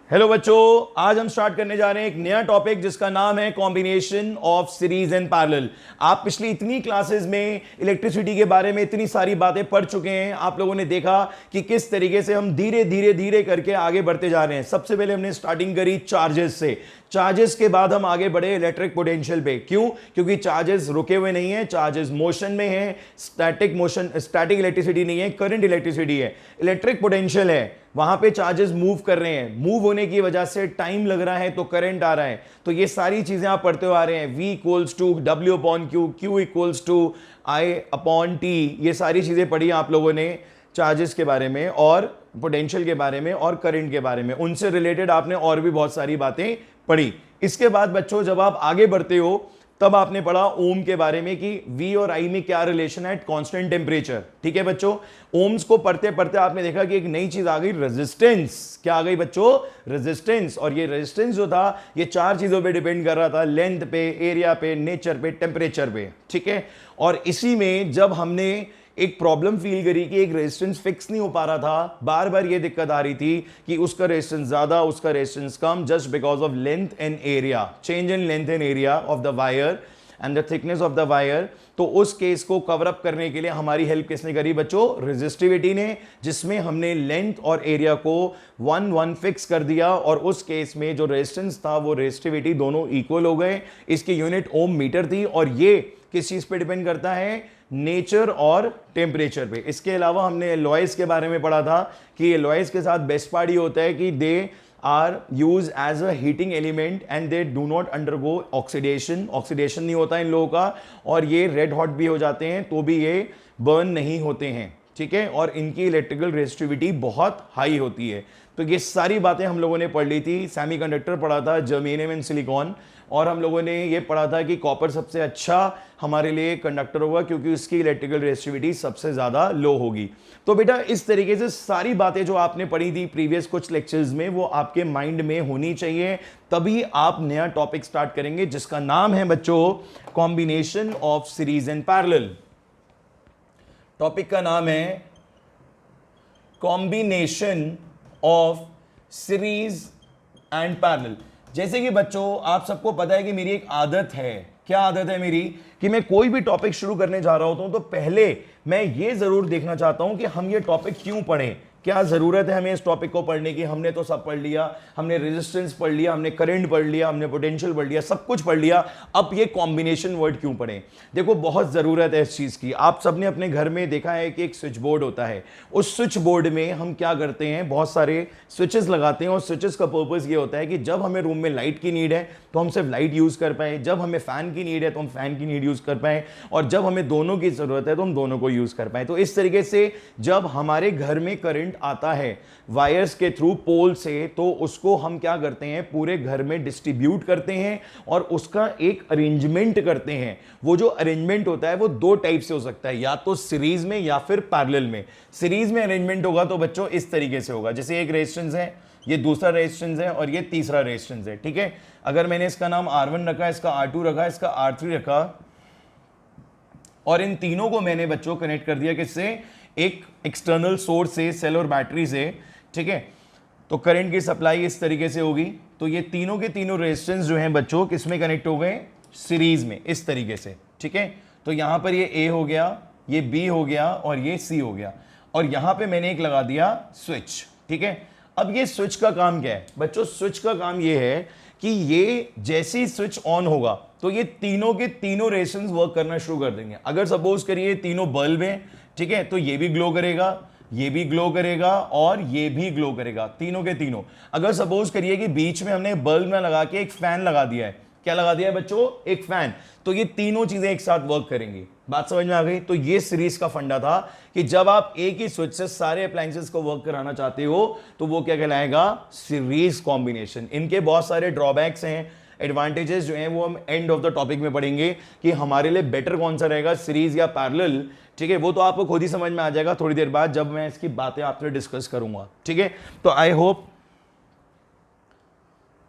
Hello बच्चों, आज हम स्टार्ट करने जा रहे हैं एक नया टॉपिक जिसका नाम है combination of series and parallel. आप पिछली इतनी क्लासेस में इलेक्ट्रिसिटी के बारे में इतनी सारी बातें पढ़ चुके हैं। आप लोगों ने देखा कि किस तरीके से हम धीरे धीरे धीरे करके आगे बढ़ते जा रहे हैं। सबसे पहले हमने स्टार्टिंग करी चार्जेस से। चार्जेस के बाद हम आगे बढ़े इलेक्ट्रिक पोटेंशियल पे। क्यों? क्योंकि चार्जेस रुके हुए नहीं है, चार्जेस मोशन में है। स्टैटिक मोशन, स्टैटिक इलेक्ट्रिसिटी नहीं है, करंट इलेक्ट्रिसिटी है। इलेक्ट्रिक पोटेंशियल है, वहां पे चार्जेस मूव कर रहे हैं। मूव होने की वजह से टाइम लग रहा है तो करंट आ रहा है। तो ये सारी चीजें आप पढ़ते हुए आ रहे हैं। V equals to W upon Q, Q equals to I upon T। ये सारी चीजें पढ़ी आप लोगों ने चार्जेस के बारे में और पोटेंशियल के बारे में और करंट के बारे में। उनसे रिलेटेड आपने और भी बहुत सारी बातें पढ़ी। इसके बाद बच्चों जब आप आगे बढ़ते हो तब आपने पढ़ा ओम के बारे में कि V और I में क्या रिलेशन है एट कांस्टेंट टेम्परेचर। ठीक है बच्चों, ओम्स को पढ़ते पढ़ते आपने देखा कि एक नई चीज आ गई, रेजिस्टेंस। क्या आ गई बच्चों? रेजिस्टेंस। और ये रेजिस्टेंस जो था ये चार चीजों पे डिपेंड कर रहा था, लेंथ पे, एरिया पे, नेचर पे, टेम्परेचर पे। ठीक है, और इसी में जब हमने एक प्रॉब्लम फील करी कि एक रेजिस्टेंस फिक्स नहीं हो पा रहा था, बार बार ये दिक्कत आ रही थी कि उसका रेजिस्टेंस ज्यादा, उसका resistance come, just because of length and area, change in length and area of the wire and the thickness of the wire. तो उस केस को कवर अप करने के लिए हमारी हेल्प किसने करी बच्चों? रेजिस्टिविटी ने, जिसमें हमने लेंथ और एरिया को 1 फिक्स कर दिया। और उस केस में जो रेजिस्टेंस था वो रेजिस्टिविटी दोनों इक्वल हो गए। इसकी यूनिट ओम मीटर थी। और ये किस चीज पे डिपेंड करता है? नेचर और टेम्परेचर पे। इसके अलावा हमने एलॉयज के बारे में पढ़ा था कि एलॉयज के साथ बेस्ट पार्ट ये होता है कि they are use as a heating element and they do not undergo oxidation. Oxidation नहीं होता इन लोगों का, और ये रेड हॉट भी हो जाते हैं तो भी ये बर्न नहीं होते हैं। ठीक है, और इनकी इलेक्ट्रिकल रेजिस्टिविटी बहुत हाई होती है। तो ये सारी बातें हम लोगों ने पढ़ ली थी। सेमीकंडक्टर पढ़ा था, जर्मेनियम एंड सिलिकॉन, और हम लोगों ने ये पढ़ा था कि कॉपर सबसे अच्छा हमारे लिए कंडक्टर होगा क्योंकि उसकी इलेक्ट्रिकल रेजिस्टिविटी सबसे ज्यादा लो होगी। तो बेटा इस तरीके से सारी बातें जो आपने पढ़ी थी प्रीवियस कुछ लेक्चर्स में वो आपके माइंड में होनी चाहिए, तभी आप नया टॉपिक स्टार्ट करेंगे जिसका नाम है बच्चों combination of series and parallel. Topic का नाम है combination of series and parallel. जैसे कि बच्चों आप सबको पता है कि मेरी एक आदत है, क्या आदत है मेरी, कि मैं कोई भी टॉपिक शुरू करने जा रहा होता हूं तो पहले मैं ये जरूर देखना चाहता हूं कि हम ये टॉपिक क्यों पढ़ें, क्या जरूरत है हमें इस टॉपिक को पढ़ने की। हमने तो सब पढ़ लिया, हमने रेजिस्टेंस पढ़ लिया, हमने करंट पढ़ लिया, हमने पोटेंशियल पढ़ लिया, सब कुछ पढ़ लिया, अब ये कॉम्बिनेशन वर्ड क्यों पढ़ें? देखो बहुत जरूरत है इस चीज की। आप सबने अपने घर में देखा है कि एक स्विच बोर्ड होता है। उस स्विच बोर्ड में हम क्या करते हैं, बहुत सारे स्विचेस लगाते हैं, और स्विचेस का पर्पस ये होता है कि जब हमें रूम में लाइट की नीड है तो हम सिर्फ लाइट यूज कर पाए, जब हमें फैन की नीड है तो हम फैन की नीड यूज कर पाए, और जब हमें दोनों की जरूरत है तो हम दोनों को यूज कर पाए। तो इस तरीके से जब हमारे घर में करंट आता है वायर्स के थ्रू पोल से, तो उसको हम क्या करते हैं, पूरे घर में डिस्ट्रीब्यूट करते हैं और उसका एक अरेंजमेंट करते हैं। वो जो अरेंजमेंट होता है वो दो टाइप से हो सकता है, या तो सीरीज में या फिर पैरेलल में। सीरीज में अरेंजमेंट होगा तो बच्चों इस तरीके से होगा, जैसे एक रेजिस्टेंस है, ये दूसरा रेजिस्टेंस है और ये तीसरा रेजिस्टेंस है। ठीक है, अगर मैंने इसका नाम R1 रखा, इसका R2 रखा, इसका R3 रखा, और इन तीनों को मैंने बच्चों कनेक्ट कर दिया किससे? एक एक्सटर्नल सोर्स से, सेल और बैटरी से। ठीक है, तो करंट की सप्लाई इस तरीके से होगी। तो ये तीनों के तीनों रेजिस्टेंस जो हैं बच्चों किसमें कनेक्ट हो गए? सीरीज में, इस तरीके से। ठीक है, तो यहां पर ये A हो गया, ये B हो गया और ये C हो गया, और यहां पे मैंने एक लगा दिया स्विच। ठीक है, अब ये स्विच का काम क्या है बच्चों? स्विच का काम ये है कि ये जैसे ही स्विच ऑन होगा तो ये तीनों के तीनों रेजिस्टेंस वर्क करना शुरू कर देंगे। अगर सपोज करिए तीनों बल्ब हैं, ठीक है, तो ये भी ग्लो करेगा, ये भी ग्लो करेगा और ये भी ग्लो करेगा, तीनों के तीनों। अगर सपोज करिए कि बीच में हमने बल्ब में लगा के एक फैन लगा दिया है, क्या लगा दिया है बच्चों? एक फैन, तो ये तीनों चीजें एक साथ वर्क करेंगी। बात समझ में आ गई? तो ये सीरीज का फंडा था कि जब आप एक ही स्विच से सारे अप्लायंसेस को वर्क कराना चाहते हो तो वो क्या कहलाएगा? Series combination. इनके बहुत सारे ड्रॉबैक्स हैं, एडवांटेजेस जो हैं वो हम एंड ऑफ द टॉपिक में पढ़ेंगे कि हमारे लिए बेटर कौन सा रहेगा, सीरीज या पैरेलल। ठीक है, वो तो आपको खुद ही समझ में आ जाएगा थोड़ी देर बाद जब मैं इसकी बातें आपसे डिस्कस करूंगा। ठीक है, तो आई होप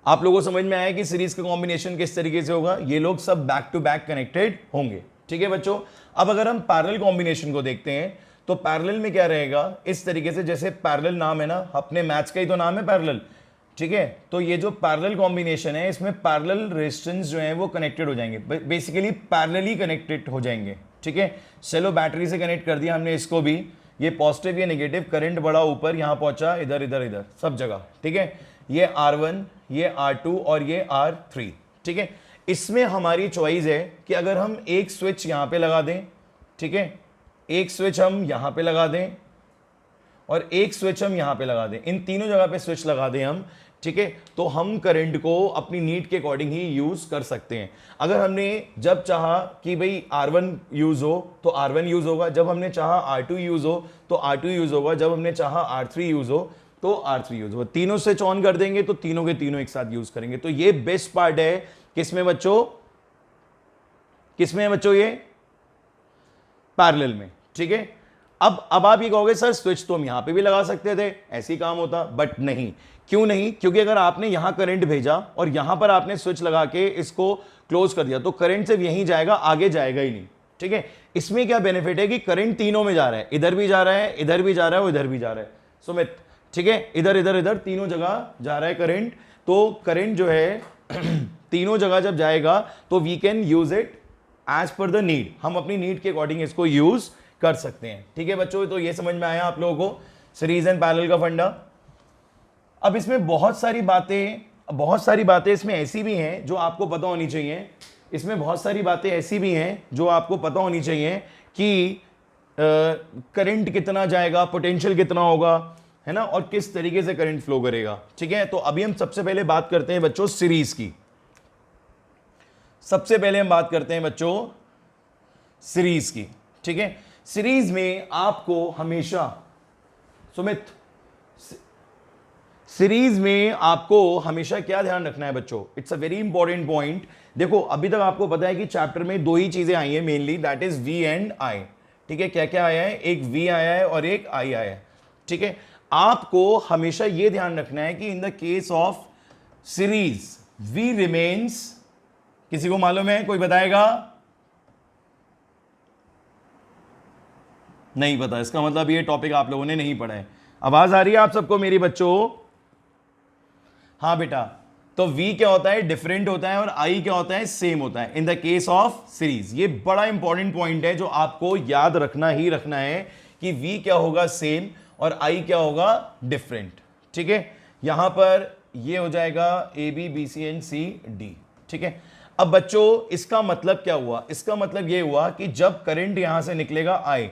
आप लोगों को समझ में आया कि सीरीज का कॉम्बिनेशन किस तरीके से होगा। ये लोग सब बैक टू बैक कनेक्टेड होंगे। ठीक है बच्चों, अब अगर हम पैरेलल कॉम्बिनेशन को देखते हैं तो पैरेलल में क्या रहेगा? इस तरीके से, जैसे पैरेलल नाम है ना, अपने मैथ्स का ही तो नाम है पैरेलल, ठीक है। तो ये जो पैरेलल कॉम्बिनेशन है इसमें पैरेलल रेजिस्टेंस जो है वो कनेक्टेड हो जाएंगे, बेसिकली पैरेलली कनेक्टेड हो जाएंगे, ठीक है। चलो बैटरी से कनेक्ट कर दिया हमने इसको भी, ये पॉजिटिव ये नेगेटिव, करंट बढ़ा ऊपर, यहां पहुंचा, इधर इधर इधर सब जगह, ठीक है। ये R1, ये R2 और ये R3, ठीक है। इसमें हमारी चॉइस है कि अगर हम एक स्विच यहां पे लगा दें, ठीक है, एक स्विच हम यहां पे लगा दें और एक स्विच हम यहां पे लगा दें, इन तीनों जगह पे स्विच लगा दें हम, ठीक है, तो हम करंट को अपनी नीड के अकॉर्डिंग ही यूज कर सकते हैं। अगर हमने जब चाहा कि भाई R1 यूज हो तो R1 यूज होगा, जब हमने चाहा R2 यूज हो तो R2 यूज होगा, जब हमने चाहा R3 यूज हो तो R3 यूज होगा। तीनों स्विच ऑन कर देंगे तो तीनों के तीनों एक साथ यूज करेंगे। तो ये बेस्ट पार्ट है किसमें बच्चों, किसमें है बच्चों, ये पैरेलल में, ठीक है। अब आप ये कहोगे सर स्विच तो हम यहां पे भी लगा सकते थे, ऐसे ही काम होता, बट नहीं। क्यों नहीं? क्योंकि अगर आपने यहां करंट भेजा और यहां पर आपने स्विच लगा के इसको क्लोज कर दिया तो करंट सिर्फ यहीं जाएगा, आगे जाएगा ही नहीं, ठीक है। इसमें क्या बेनिफिट है कि करंट तीनों में जा रहा है, इधर भी जा रहा है, इधर भी जा रहा है और इधर भी जा रहा है, सुमित, ठीक है, इधर इधर इधर तीनों जगह जा रहा है करंट। तो करंट जो है तीनों जगह जब जाएगा तो we can use it as per the need, हम अपनी नीड के अकॉर्डिंग इसको यूज कर सकते हैं, ठीक है बच्चों। तो ये समझ में आया आप लोगों को सीरीज एंड पैरेलल का फंडा। अब इसमें बहुत सारी बातें इसमें ऐसी भी हैं जो आपको पता होनी चाहिए, इसमें बहुत सारी बातें ऐसी भी हैं जो आपको पता होनी चाहिए कि करंट कितना जाएगा, पोटेंशियल कितना होगा, है ना, और किस तरीके से करंट फ्लो करेगा, ठीक है। तो अभी हम सबसे पहले बात करते हैं बच्चों सीरीज की। सबसे पहले हम बात करते हैं बच्चों सीरीज की, ठीक है। सीरीज में आपको हमेशा, सुमित, सीरीज में आपको हमेशा क्या ध्यान रखना है बच्चों, it's a very important point. देखो अभी तक आपको पता है कि चैप्टर में दो ही चीजें आई हैं mainly, that is V and I, ठीक है। क्या क्या आया है, एक V आया है और एक I आया है, ठीक है। आपको हमेशा यह ध्यान रखना है कि in the case of series V remains, किसी को मालूम है, कोई बताएगा? नहीं पता, इसका मतलब ये टॉपिक आप लोगों ने नहीं पढ़ा है। आवाज आ रही है आप सबको मेरी बच्चों? हाँ बेटा, तो V क्या होता है, डिफरेंट होता है, और I क्या होता है, सेम होता है in the case of series. ये बड़ा इंपॉर्टेंट पॉइंट है जो आपको याद रखना ही रखना है कि V क्या होगा, सेम, और I क्या होगा, डिफरेंट, ठीक है। यहां पर ये हो जाएगा A B B C and C D, ठीक है। अब बच्चों इसका मतलब क्या हुआ, इसका मतलब ये हुआ कि जब करंट यहां से निकलेगा I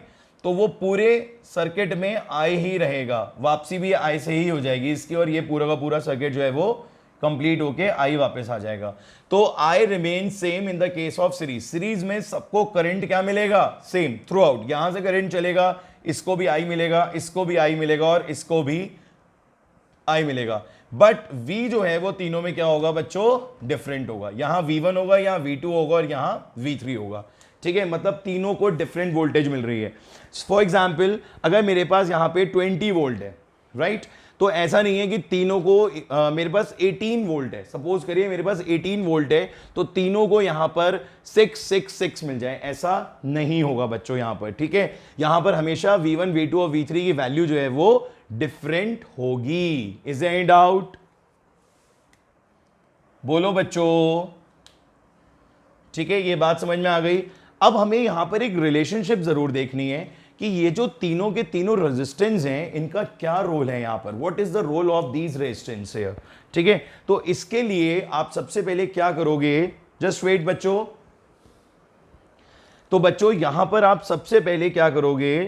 तो वो पूरे सर्किट में I ही रहेगा, वापसी भी I से ही हो जाएगी इसकी, और ये पूरा का पूरा सर्किट जो है वो कंप्लीट होके I वापस आ जाएगा। तो I remain same in the case of series. Series में सबको करंट क्या मिलेगा, सेम थ्रू आउट, यहां से करंट चलेगा, इसको भी I मिलेगा, इसको भी I मिलेगा और इसको भी I मिलेगा। बट V जो है वो तीनों में क्या होगा बच्चों, डिफरेंट होगा। यहां V1 होगा, यहां V2 होगा और यहां V3 होगा, ठीक है। मतलब तीनों को डिफरेंट वोल्टेज मिल रही है। फॉर एग्जाम्पल अगर मेरे पास यहां पे 20 वोल्ट है, राइट, तो ऐसा नहीं है कि तीनों को मेरे पास 18 वोल्ट है, सपोज करिए मेरे पास 18 वोल्ट है तो तीनों को यहां पर 666 मिल जाए, ऐसा नहीं होगा बच्चों यहां पर, ठीक है। यहां पर हमेशा V1 V2 और V3 की वैल्यू जो है वो डिफरेंट होगी। Is any doubt? बोलो बच्चों, ठीक है, ये बात समझ में आ गई। अब हमें यहां पर एक रिलेशनशिप जरूर देखनी है कि ये जो तीनों के तीनों रेजिस्टेंस हैं इनका क्या रोल है यहां पर, what is the role of these resistance here, ठीक है। तो इसके लिए आप सबसे पहले क्या करोगे, जस्ट वेट बच्चों। तो बच्चों यहां पर आप सबसे पहले क्या करोगे,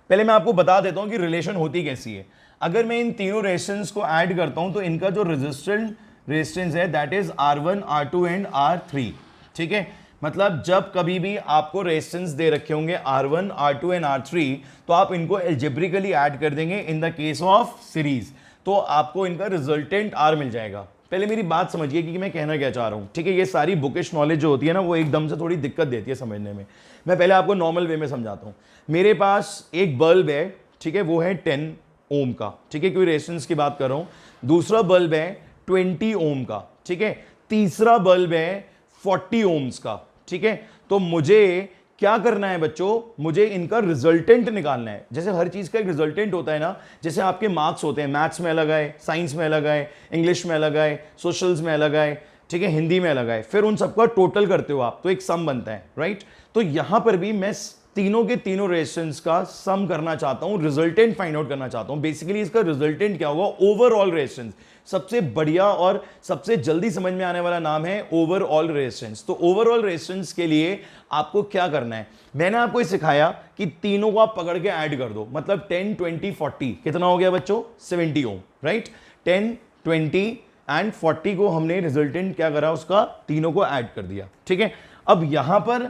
पहले मैं आपको बता देता हूं कि रिलेशन होती कैसी है। अगर मैं इन तीनों रेजिस्टेंस को ऐड करता हूं तो इनका जो रेजिस्टेंस है that is R1, R2 and R3, ठीक है। मतलब जब कभी भी आपको रेजिस्टेंस दे रखे होंगे R1, R2 एंड R3 तो आप इनको एल्जेब्रिकली ऐड कर देंगे in the case of series, तो आपको इनका रिजल्टेंट R मिल जाएगा। पहले मेरी बात समझिए कि मैं कहना क्या चाह रहा हूं, ठीक है। ये सारी बुकिश नॉलेज जो होती है ना वो एकदम से थोड़ी दिक्कत देती है समझने में। मैं पहले आपको नॉर्मल वे में समझाता हूं। मेरे पास एक बल्ब है, ठीक है, वो है 10 ओम का, ठीक है, क्योंकि रेजिस्टेंस की बात कर रहा हूं। दूसरा बल्ब है 20 ओम का, ठीक है। तीसरा बल्ब है 40 ओम्स का, ठीक है। तो मुझे क्या करना है बच्चों, मुझे इनका रिजल्टेंट निकालना है। जैसे हर चीज का एक रिजल्टेंट होता है ना, जैसे आपके मार्क्स होते हैं, मैथ्स में अलग आए, साइंस में अलग आए, इंग्लिश में अलग आए, सोशल्स में अलग आए, ठीक है, हिंदी में अलग आए, फिर उन सबका टोटल करते हो आप तो एक सम बनता है, राइट। तो यहां पर भी मैं तीनों के तीनों रेजिस्टेंस का सम करना चाहता हूं, रिजल्टेंट फाइंड आउट करना चाहता हूं। बेसिकली इसका रिजल्टेंट क्या होगा, ओवरऑल रेजिस्टेंस। सबसे बढ़िया और सबसे जल्दी समझ में आने वाला नाम है ओवरऑल रेजिस्टेंस। तो ओवरऑल रेजिस्टेंस के लिए आपको क्या करना है, मैंने आपको ये सिखाया कि तीनों को आप पकड़ के ऐड कर दो, मतलब 10 20 40 कितना हो गया बच्चों, 70 ओम, राइट। 10 20 एंड 40 को हमने रिजल्टेंट क्या करा, उसका तीनों को ऐड कर दिया, ठीक है। अब यहां पर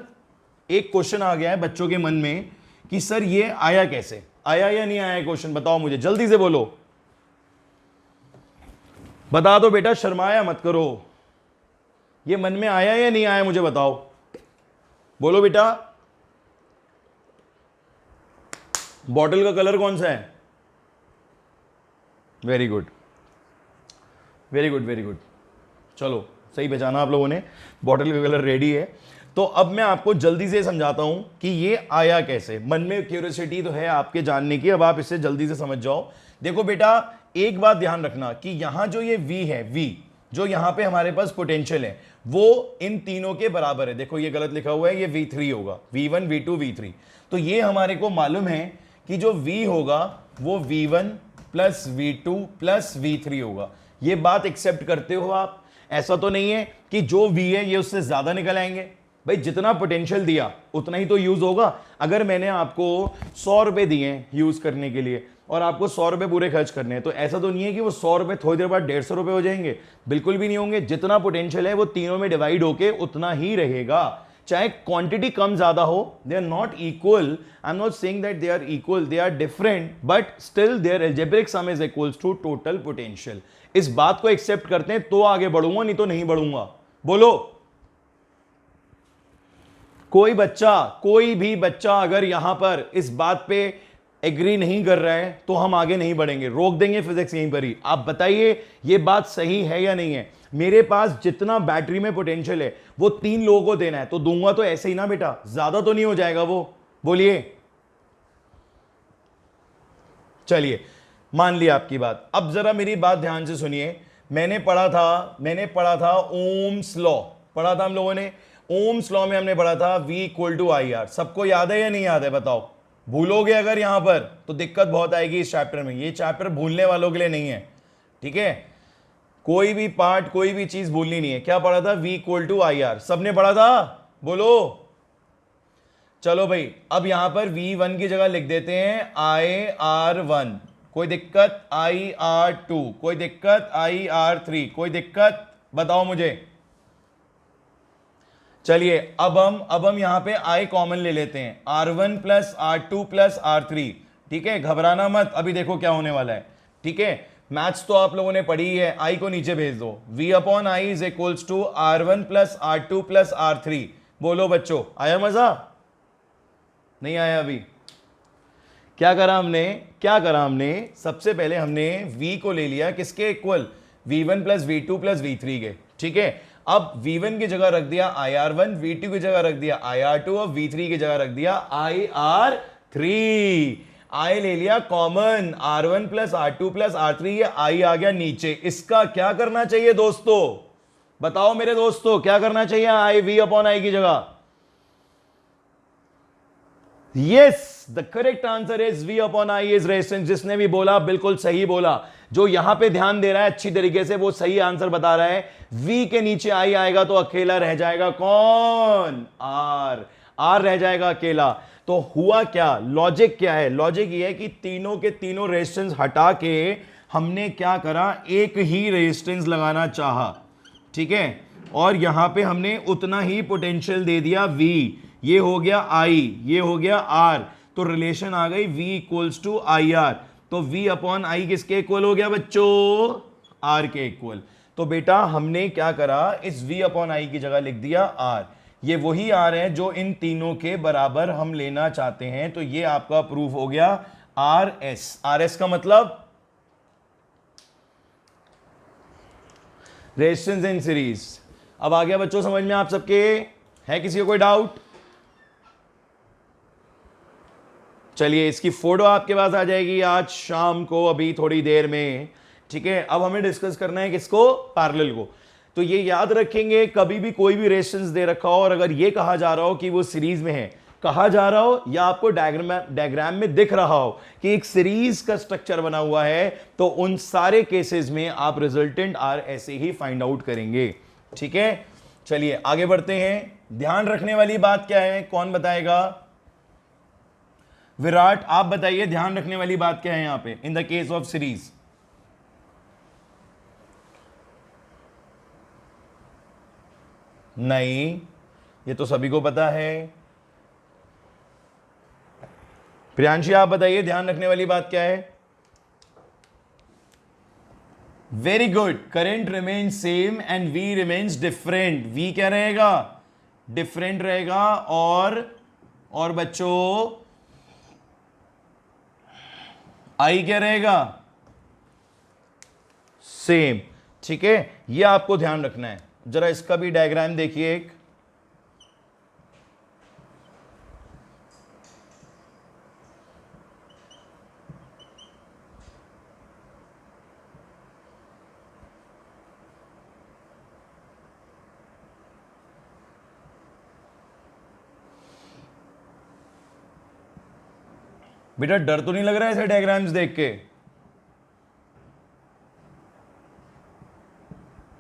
एक क्वेश्चन आ गया है बच्चों के मन में कि सर ये आया कैसे, आया या नहीं आया क्वेश्चन, बताओ मुझे, जल्दी से बोलो, बता दो बेटा, शर्माया मत करो। ये मन में आया या नहीं आया मुझे बताओ, बोलो बेटा। बॉटल का कलर कौन सा है, very good very good very good, चलो सही पहचाना आप लोगों ने, बॉटल का कलर रेडी है। तो अब मैं आपको जल्दी से समझाता हूं कि ये आया कैसे। मन में क्यूरियोसिटी तो है आपके जानने की, अब आप इसे जल्दी से समझ जाओ। देखो बेटा, एक बात ध्यान रखना कि यहां जो ये V है, V जो यहां पे हमारे पास पोटेंशियल है, वो इन तीनों के बराबर है। देखो ये गलत लिखा हुआ है, ये V3 होगा, V1 V2 V3। तो ये हमारे को मालूम है कि जो V होगा वो V1 plus V2 plus V3 होगा। ये बात एक्सेप्ट करते हो आप? ऐसा तो नहीं है कि जो V है ये उससे ज्यादा निकल आएंगे। भाई जितना पोटेंशियल दिया उतना ही तो यूज होगा। अगर मैंने आपको 100 रुपए दिए यूज करने के लिए और आपको 100 रुपए पूरे खर्च करने हैं, तो ऐसा तो नहीं है कि वो 100 रुपए थोड़ी देर बाद 150 रुपए हो जाएंगे, बिल्कुल भी नहीं होंगे। जितना पोटेंशियल है वो तीनों में डिवाइड होके उतना ही रहेगा, चाहे क्वांटिटी कम ज्यादा हो। They are not equal, I am not saying that they are equal, they are different, but still their algebraic sum is equals to total potential. इस बात को एक्सेप्ट करते हैं तो आगे बढ़ूंगा, नहीं तो नहीं बढ़ूंगा। बोलो कोई भी बच्चा अगर यहां पर इस बात पे एग्री नहीं कर रहा है तो हम आगे नहीं बढ़ेंगे, रोक देंगे फिजिक्स यहीं पर ही। आप बताइए ये बात सही है या नहीं है? मेरे पास जितना बैटरी में पोटेंशियल है वो 3 लोगों को देना है, तो दूंगा तो ऐसे ही ना बेटा, ज्यादा तो नहीं हो जाएगा वो? बोलिए। चलिए मान लिया आपकी बात। अब जरा मेरी बात ध्यान से सुनिए। मैंने पढ़ा था ओम्स लॉ, पढ़ा था हम लोगों ने। ओम्स लॉ में हमने पढ़ा था V equal to I R. सबको याद है या नहीं याद है बताओ? भूलोगे अगर यहां पर तो दिक्कत बहुत आएगी इस चैप्टर में। ये चैप्टर भूलने वालों के लिए नहीं है, ठीक है? कोई भी पार्ट, कोई भी चीज भूलनी नहीं है। क्या पढ़ा था? V equal to I R. सबने पढ़ा था? बोलो। चलो भाई, अब यहां पर V1 की जगह लिख देते हैं IR1, कोई दिक्कत? IR2 कोई दिक्कत? IR3 कोई दिक्कत? बताओ मुझे। चलिए अब हम यहां पे I कॉमन ले लेते हैं, R1 plus R2 plus R3, ठीक है? घबराना मत, अभी देखो क्या होने वाला है, ठीक है? मैथ्स तो आप लोगों ने पढ़ी ही है। I को नीचे भेज दो, V upon I is equals to R1 plus R2 plus R3। बोलो बच्चों, आया मजा? नहीं आया? अभी क्या करा हमने? सबसे पहले हमने V को ले लिया किसके equal? V1 plus V2 plus V3 के, ठीक है? अब V1 की जगह रख दिया IR1, V2 की जगह रख दिया IR2 और V3 की जगह रख दिया IR3। I ले लिया common, R1 plus R2 plus R3, ये I आ गया नीचे। इसका क्या करना चाहिए दोस्तों? बताओ मेरे दोस्तों, क्या करना चाहिए? I V अपॉन I की जगह? Yes, the correct answer is V upon I is resistance. जिसने भी बोला बिल्कुल सही बोला। जो यहां पे ध्यान दे रहा है अच्छी तरीके से वो सही आंसर बता रहा है। V के नीचे I आएगा तो अकेला रह जाएगा कौन? R रह जाएगा अकेला। तो हुआ क्या? लॉजिक क्या है? लॉजिक ये है कि तीनों के तीनों रेजिस्टेंस हटा के हमने क्या करा? एक ही रेजिस्टेंस लगाना चाहा, ठीक है? और यहां पे हमने उतना ही पोटेंशियल दे दिया V। ये हो गया I, ये हो गया R, तो रिलेशन आ गई V equals to I R. तो V अपॉन I किसके इक्वल हो गया बच्चों? R के इक्वल। तो बेटा हमने क्या करा? इस V अपॉन I की जगह लिख दिया R। ये वही R है जो इन तीनों के बराबर हम लेना चाहते हैं। तो ये आपका प्रूफ हो गया RS। RS का मतलब रेजिस्टेंस इन सीरीज। अब आ गया बच्चों समझ में आप सबके? है किसी को कोई डाउट? चलिए इसकी फोटो आपके पास आ जाएगी आज शाम को, अभी थोड़ी देर में। ठीक है, अब हमें डिस्कस करना है किसको, पैरेलल को। तो ये याद रखेंगे, कभी भी कोई भी रेजिस्टेंस दे रखा हो और अगर ये कहा जा रहा हो कि वो सीरीज में है, कहा जा रहा हो या आपको डायग्राम में दिख रहा हो कि एक सीरीज का स्ट्रक्चर बना हुआ है, तो उन सारे केसेस में आप रिजल्टेंट आर ऐसे ही फाइंड आउट करेंगे। ठीक है, चलिए आगे बढ़ते हैं। ध्यान रखने वाली बात क्या है, कौन बताएगा? विराट आप बताइए, ध्यान रखने वाली बात क्या है यहां पे in the case of series? नहीं, ये तो सभी को पता है। प्रियांशी आप बताइए, ध्यान रखने वाली बात क्या है? Very good, current remain same and V remains different. V क्या रहेगा? डिफरेंट रहेगा। और बच्चों आई क्या रहेगा? सेम। ठीक है, ये आपको ध्यान रखना है। जरा इसका भी डायग्राम देखिए एक। बेटा डर तो नहीं लग रहा है ऐसे डायग्राम्स देख के?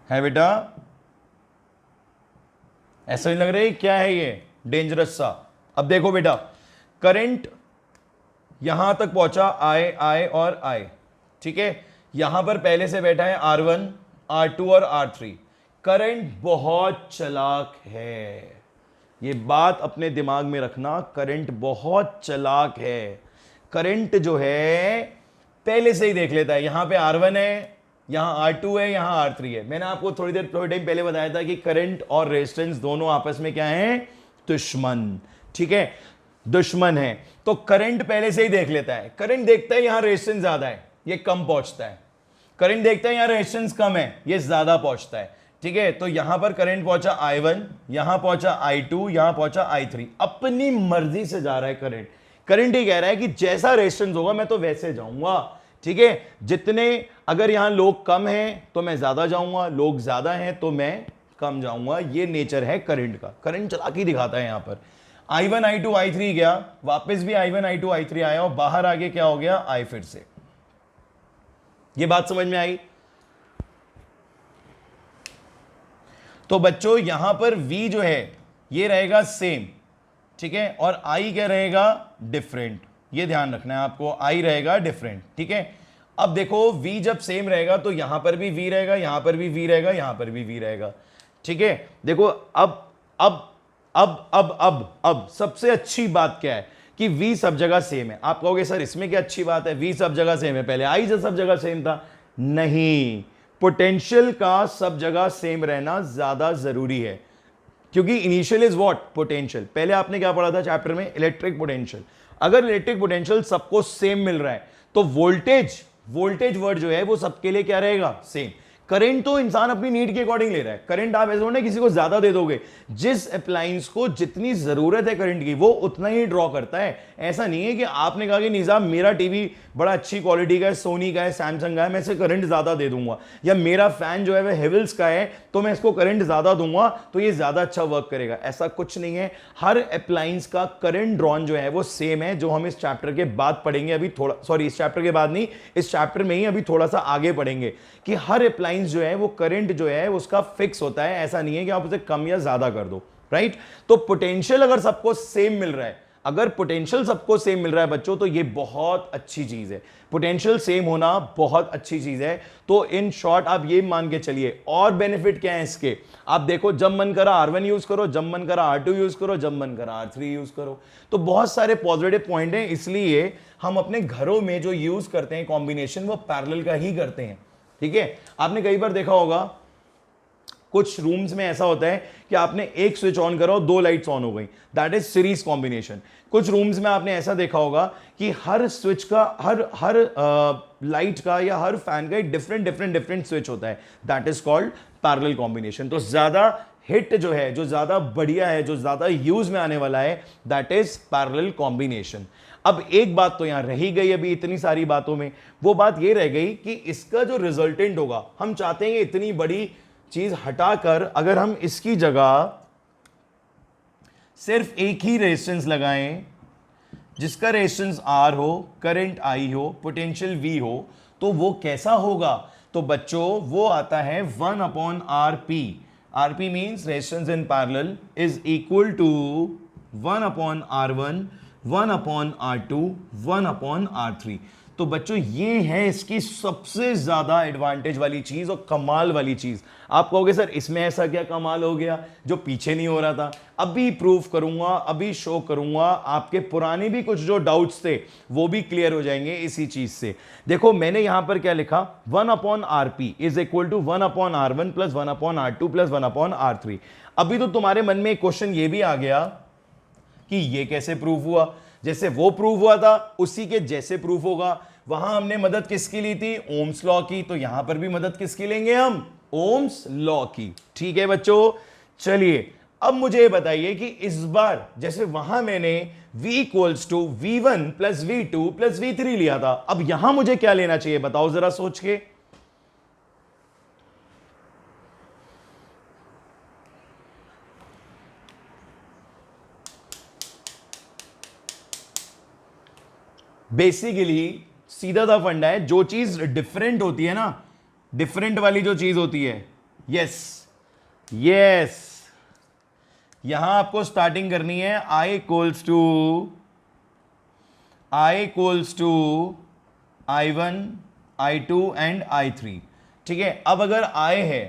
है बेटा? ऐसा नहीं लग रहा है क्या है ये डेंजरस सा? अब देखो बेटा, करंट यहां तक पहुंचा, आई और आई। ठीक है, यहां पर पहले से बैठा है R1, R2 और R3। करंट बहुत चालाक है, ये बात अपने दिमाग में रखना, करंट बहुत चालाक है। करंट जो है पहले से ही देख लेता है, यहां पे R1 है, यहां R2 है, यहां R3 है। मैंने आपको थोड़ी टाइम पहले बताया था कि करंट और रेजिस्टेंस दोनों आपस में क्या है? दुश्मन। ठीक है, दुश्मन है। तो करंट पहले से ही देख लेता है। करंट देखता है यहां रेजिस्टेंस ज्यादा है, ये कम पहुंचता है। करंट देखता है यहां रेजिस्टेंस कम है, ये ज्यादा पहुंचता है। ठीक है, तो यहां पर करंट पहुंचा I1, यहां पहुंचा I2, यहां पहुंचा I3। अपनी मर्जी से जा रहा है करंट। करंट ही कह रहा है कि जैसा रेजिस्टेंस होगा मैं तो वैसे जाऊंगा। ठीक है, जितने अगर यहां लोग कम हैं तो मैं ज्यादा जाऊंगा, लोग ज्यादा हैं तो मैं कम जाऊंगा। ये नेचर है करंट का। करंट चलाकी दिखाता है। यहां पर I1 I2 I3 गया, वापस भी I1 I2 I3 आया और बाहर आगे क्या हो गया? I फिर से। ये बात समझ में आई? तो बच्चों यहां पर V जो है ये रहेगा सेम। ठीक है, और I क्या रहेगा? डिफरेंट। ये ध्यान रखना है आपको, I रहेगा डिफरेंट। ठीक है, अब देखो V जब सेम रहेगा तो यहां पर भी V रहेगा, यहां पर भी V रहेगा, यहां पर भी V रहेगा। ठीक है, देखो अब सबसे अच्छी बात क्या है कि V सब जगह सेम है। आप कहोगे सर इसमें क्या अच्छी बात है, V सब जगह सेम है, पहले I जो सब जगह सेम था। नहीं, पोटेंशियल का सब जगह सेम रहना ज्यादा जरूरी है, क्योंकि इनिशियल इज व्हाट? पोटेंशियल। पहले आपने क्या पढ़ा था चैप्टर में? Electric potential. अगर इलेक्ट्रिक पोटेंशियल सबको सेम मिल रहा है तो वोल्टेज वर्ड जो है वो सबके लिए क्या रहेगा? सेम। करंट तो इंसान अपनी नीड के अकॉर्डिंग ले रहा है। करंट आप ऐसे होना किसी को ज्यादा दे दोगे, जिस अप्लायंस को जितनी जरूरत है करंट की वो उतना ही ड्रॉ करता है। ऐसा नहीं है कि आपने कहा कि निजाम मेरा टीवी बड़ा अच्छी क्वालिटी का है, सोनी का है, सैमसंग का है, मैं इसे करंट ज्यादा दे दूंगा, या मेरा फैन जो है वह हेवल्स का है तो मैं इसको करंट ज्यादा दूंगा तो ये ज्यादा अच्छा वर्क करेगा। ऐसा कुछ नहीं है। हर अप्लायंस का करंट ड्रॉन जो है वो सेम है, जो हम इस चैप्टर के बाद पढ़ेंगे। अभी थोड़ा, सॉरी इस चैप्टर के बाद नहीं, इस चैप्टर में ही अभी थोड़ा सा आगे पढ़ेंगे कि हर अप्लायंस जो है वो करंट जो है उसका फिक्स होता है। ऐसा नहीं है कि आप उसे कम या ज्यादा कर दो। राइट, तो पोटेंशियल अगर सबको सेम मिल रहा है, अगर पोटेंशियल सबको सेम मिल रहा है बच्चों, तो ये बहुत अच्छी चीज है। पोटेंशियल सेम होना बहुत अच्छी चीज है। तो इन शॉर्ट आप ये मान के चलिए। और बेनिफिट क्या है इसके? आप देखो, जब मन करा R1 यूज करो, जब मन करा R2 यूज करो, जब मन करा R3 यूज करो। तो बहुत सारे पॉजिटिव पॉइंट हैं, इसलिए हम अपने घरों में जो यूज करते हैं कॉम्बिनेशन वो पैरेलल का ही करते हैं। ठीक है, आपने कई बार देखा होगा कुछ रूम्स में ऐसा होता है कि आपने एक स्विच ऑन करा और दो लाइट्स ऑन हो गई, दैट इज सीरीज कॉम्बिनेशन। कुछ रूम्स में आपने ऐसा देखा होगा कि हर स्विच का, हर लाइट का या हर फैन का एक डिफरेंट स्विच होता है, that is called parallel combination. तो ज्यादा हिट जो है, जो ज्यादा बढ़िया है, जो ज्यादा यूज में आने वाला है, दैट इज पैरेलल कॉम्बिनेशन। अब एक बात तो यहां रही गई अभी इतनी सारी बातों में, वो बात ये रह गई कि इसका जो रिजल्टेंट होगा, हम चाहते हैं इतनी बड़ी चीज हटाकर अगर हम इसकी जगह सिर्फ एक ही रेजिस्टेंस लगाएं जिसका रेजिस्टेंस R हो, करंट I हो, पोटेंशियल V हो, तो वो कैसा होगा? तो बच्चों वो आता है 1/RP। RP means resistance in parallel is equal to 1/R1, 1/R2, 1/R3। तो बच्चों ये है इसकी सबसे ज्यादा एडवांटेज वाली चीज और कमाल वाली चीज। आप कहोगे सर इसमें ऐसा क्या कमाल हो गया जो पीछे नहीं हो रहा था? अभी प्रूफ करूंगा, अभी शो करूंगा, आपके पुराने भी कुछ जो डाउट्स थे वो भी क्लियर हो जाएंगे इसी चीज से। देखो मैंने यहां पर क्या लिखा, 1/RP is equal to 1/R1 plus 1/R2 plus 1/R3। अभी तो तुम्हारे मन में एक क्वेश्चन ये भी आ गया कि ये कैसे प्रूफ हुआ? जैसे वो प्रूफ हुआ था उसी के जैसे प्रूफ होगा। वहां हमने मदद किसकी ली थी? ओम्स लॉ की। तो यहां पर भी मदद किसकी लेंगे हम? ओम्स लॉ की। ठीक है बच्चों, चलिए अब मुझे बताइए कि इस बार जैसे वहां मैंने V equals to V1 plus V2 plus V3 लिया था, अब यहां मुझे क्या लेना चाहिए बताओ जरा सोच के। बेसिकली सीधा सा फंडा है, जो चीज डिफरेंट होती है ना, डिफरेंट वाली जो चीज होती है, यस यस, यहां आपको स्टार्टिंग करनी है I equals to I1, I2 and I3। ठीक है, अब अगर I है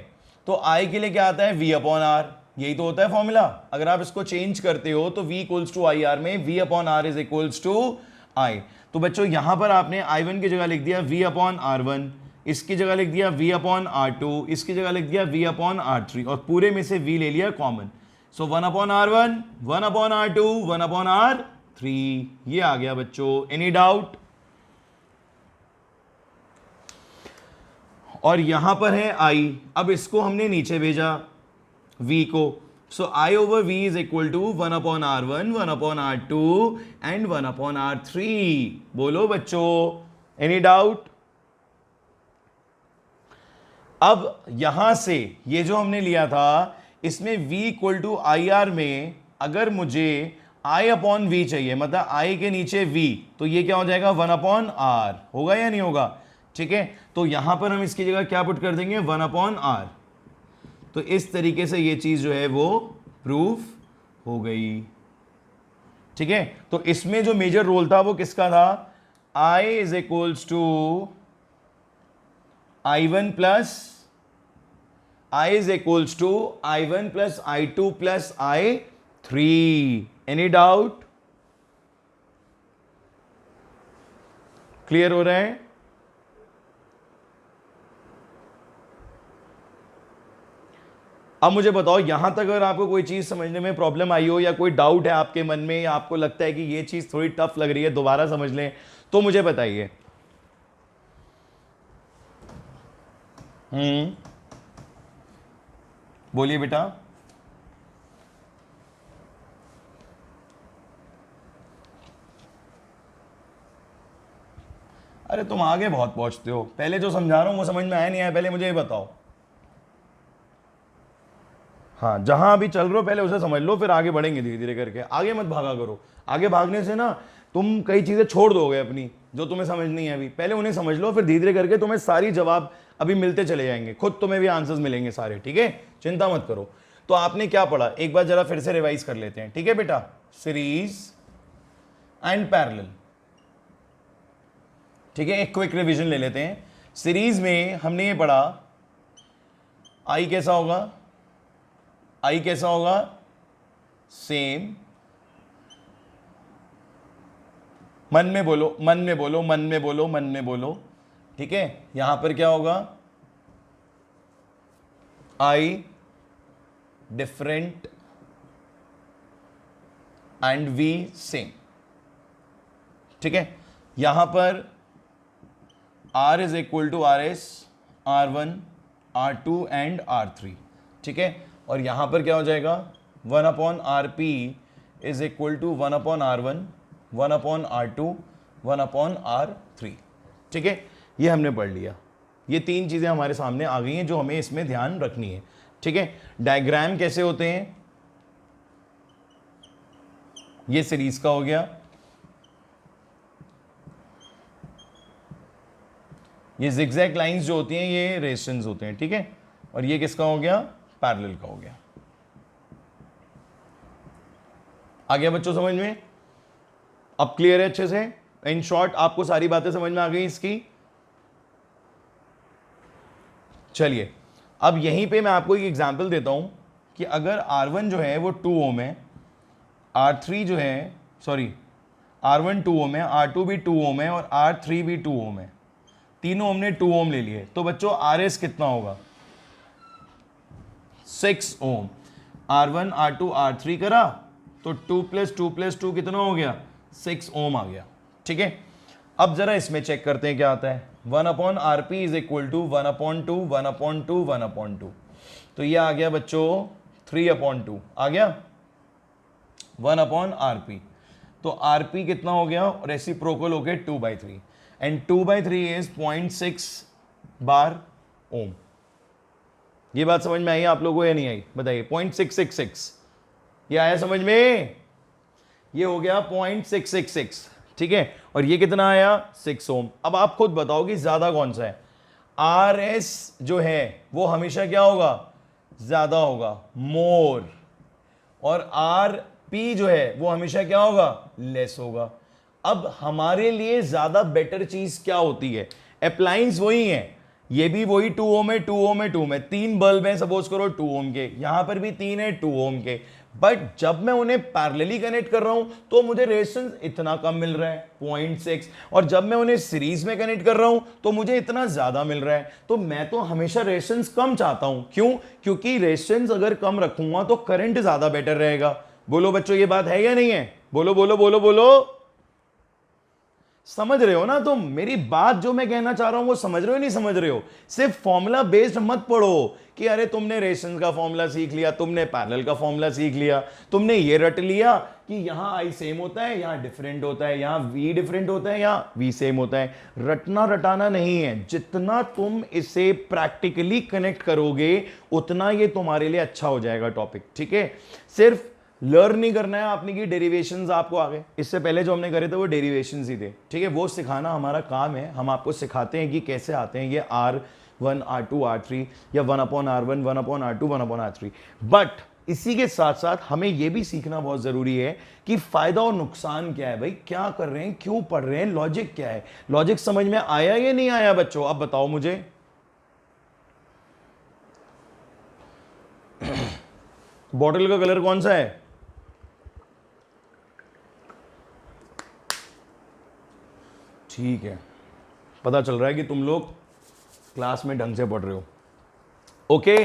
तो I के लिए क्या आता है? V/R। यही तो होता है फॉर्मूला। अगर आप इसको चेंज करते हो तो V इक्वल्स टू IR में V/R is equals to I। तो बच्चों यहां पर आपने I1 की जगह लिख दिया V/R1, इसकी जगह लिख दिया V/R2, इसकी जगह लिख दिया V/R3 और पूरे में से V ले लिया कॉमन। सो 1/R1, 1/R2, 1/R3 ये आ गया बच्चों। Any doubt? और यहां पर है I, अब इसको हमने नीचे भेजा V को। सो I over V is equal to 1/R1, 1/R2 and 1/R3। बोलो बच्चों, एनी डाउट? अब यहां से ये जो हमने लिया था इसमें V इक्वल टू IR में अगर मुझे I/V चाहिए, मतलब I के नीचे V, तो ये क्या हो जाएगा? 1/R होगा या नहीं होगा? ठीक है, तो यहां पर हम इसकी जगह क्या पुट कर देंगे? 1/R। तो इस तरीके से ये चीज जो है वो प्रूफ हो गई। ठीक है, तो इसमें जो मेजर रोल था वो किसका था? I is equals to I1 plus I is equals to I1 plus I2 plus I3। Any doubt? Clear हो रहा है? अब मुझे बताओ यहां तक अगर आपको कोई चीज समझने में प्रॉब्लम आई हो या कोई डाउट है आपके मन में या आपको लगता है कि ये चीज थोड़ी टफ लग रही है, दोबारा समझ लें, तो मुझे बताइए। बोलिए बेटा। अरे तुम आगे बहुत पहुंचते हो, पहले जो समझा रहा हूं वो समझ में आया नहीं आया, पहले मुझे ये बताओ। हाँ, जहां अभी चल रहे हो पहले उसे समझ लो, फिर आगे बढ़ेंगे धीरे धीरे करके। आगे मत भागा करो, आगे भागने से ना तुम कई चीजें छोड़ दोगे अपनी जो तुम्हें समझ नहीं है। अभी पहले उन्हें समझ लो, फिर धीरे धीरे करके तुम्हें सारी जवाब अभी मिलते चले जाएंगे, खुद तुम्हें भी आंसर्स मिलेंगे सारे। ठीक है, चिंता मत करो। तो आपने क्या पढ़ा एक बार जरा फिर से रिवाइज कर लेते हैं। ठीक है बेटा, सीरीज एंड पैरेलल। ठीक है, एक क्विक रिवीजन ले लेते हैं। सीरीज में हमने ये पढ़ा आई कैसा होगा? आई कैसा होगा? सेम। मन में बोलो, मन में बोलो, मन में बोलो, मन में बोलो। ठीक है, यहां पर क्या होगा? I different and V same. ठीक है, यहां पर R is equal to RS, R1, R2 and R3। ठीक है, और यहां पर क्या हो जाएगा? 1/RP is equal to 1/R1, 1/R2 1/R3। ठीक है, ये हमने पढ़ लिया। ये तीन चीजें हमारे सामने आ गई हैं जो हमें इसमें ध्यान रखनी है। ठीक है, डायग्राम कैसे होते हैं, ये सीरीज का हो गया, ये जिगजैग लाइंस जो होती हैं ये रेजिस्टेंस होते हैं। ठीक है, और ये किसका हो गया, पैरेलल का हो गया। आ गया बच्चों समझ में, अब क्लियर है अच्छे से। इन शॉर्ट आपको सारी बातें समझ में आ गई इसकी। चलिए अब यहीं पे मैं आपको एक एग्जांपल देता हूं कि अगर R1 जो है वो 2 ओम है, R3 जो है R1 2 ओम है, R2 भी 2 ओम है और R3 भी 2 ओम है, तीनों हमने 2 ओम ले लिए। तो बच्चों RS कितना होगा, 6 ओम। R1 R2 R3 करा तो 2 + 2 + 2 कितना हो गया, 6 ओम आ गया। ठीक है, अब जरा इसमें चेक करते हैं क्या आता है। 1/RP is equal to 1/2 1/2 1/2। तो ये आ गया बच्चों 3/2 आ गया 1/RP। तो RP कितना हो गया, रेसिप्रोकल हो गया 2/3 एंड 2/3 इज 0.6 बार ओम। ये बात समझ में आई आप लोगों को या नहीं आई, बताइए। 0.666 ये आया समझ में, ये हो गया 0.666। ठीक है, और ये कितना आया, 6 ओम। अब आप खुद बताओ कि ज्यादा कौन सा है। RS जो है वो हमेशा क्या होगा, ज्यादा होगा, मोर, और RP जो है वो हमेशा क्या होगा, लेस होगा। अब हमारे लिए ज्यादा बेटर चीज क्या होती है, अप्लायंस वही है, ये भी वही 2 ओम है, 2 ओम है, 2 ओम है, 3 बल्ब है सपोज करो 2 ओम के, यहां पर भी 3 है 2 ओम के, बट जब मैं उन्हें पैरेलली कनेक्ट कर रहा हूं तो मुझे रेजिस्टेंस इतना कम मिल रहा है 0.6, और जब मैं उन्हें सीरीज में कनेक्ट कर रहा हूं तो मुझे इतना ज्यादा मिल रहा है। तो मैं तो हमेशा रेजिस्टेंस कम चाहता हूं, क्यों, क्योंकि रेजिस्टेंस अगर कम रखूंगा तो करंट ज्यादा बेटर रहेगा। बोलो बच्चों ये बात है या नहीं है, बोलो बोलो बोलो बोलो, समझ रहे हो ना तुम मेरी बात, जो मैं कहना चाह रहा हूं वो समझ रहे हो नहीं समझ रहे हो। सिर्फ फॉर्मूला बेस्ड मत पढ़ो कि अरे तुमने रेजिस्टेंस का फॉर्मूला सीख लिया, तुमने पैरेलल का फॉर्मूला सीख लिया, तुमने ये रट लिया कि यहां आई सेम होता है, यहां डिफरेंट होता है, यहां वी डिफरेंट होता है, यहां वी सेम होता है। रटना रटाना नहीं है, जितना तुम इसे प्रैक्टिकली कनेक्ट करोगे उतना ये तुम्हारे लिए अच्छा हो जाएगा टॉपिक। ठीक है, सिर्फ लर्न नहीं करना है आपने कि डेरिवेशंस आपको आ गए, इससे पहले जो हमने करे थे वो डेरिवेशंस ही थे। ठीक है, वो सिखाना हमारा काम है, हम आपको सिखाते हैं कि कैसे आते हैं ये R1 R2 R3 या 1/R1 1/R2 1/R3। बट इसी के साथ साथ हमें यह भी सीखना बहुत जरूरी है कि फायदा और नुकसान क्या है, भाई क्या कर रहे हैं, क्यों पढ़ रहे हैं, लॉजिक क्या है। लॉजिक समझ में आया या नहीं आया बच्चों, अब बताओ मुझे। बॉटल का कलर कौन सा है, ठीक है, पता चल रहा है कि तुम लोग क्लास में ढंग से पढ़ रहे हो। ओके,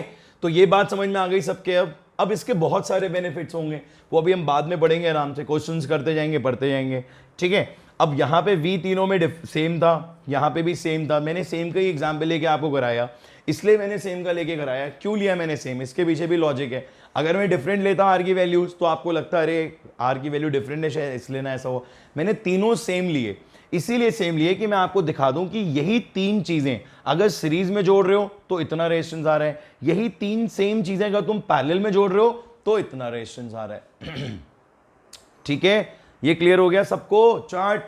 तो ये बात समझ में आ गई सबके। अब इसके बहुत सारे बेनिफिट्स होंगे, वो अभी हम बाद में पढ़ेंगे, आराम से क्वेश्चंस करते जाएंगे, पढ़ते जाएंगे। ठीक है, अब यहां पे V तीनों में सेम था, यहां पे भी सेम था, मैंने सेम का ही एग्जाम्पल लेके आपको कराया, इसलिए मैंने सेम का लेके कराया। क्यों लिया मैंने सेम, इसके पीछे भी लॉजिक है। अगर मैं डिफरेंट लेता R की वैल्यूज तो आपको लगता है अरे R की वैल्यू डिफरेंट है शायद इसलिए ना ऐसा हो। मैंने तीनों सेम लिए, इसीलिए सेम लिए कि मैं आपको दिखा दूं कि यही तीन चीजें अगर सीरीज में जोड़ रहे हो तो इतना रेजिस्टेंस आ रहा है, यही तीन सेम चीजें अगर तुम पैरेलल में जोड़ रहे हो तो इतना रेजिस्टेंस आ रहा है। ठीक है, ये क्लियर हो गया सबको चार्ट।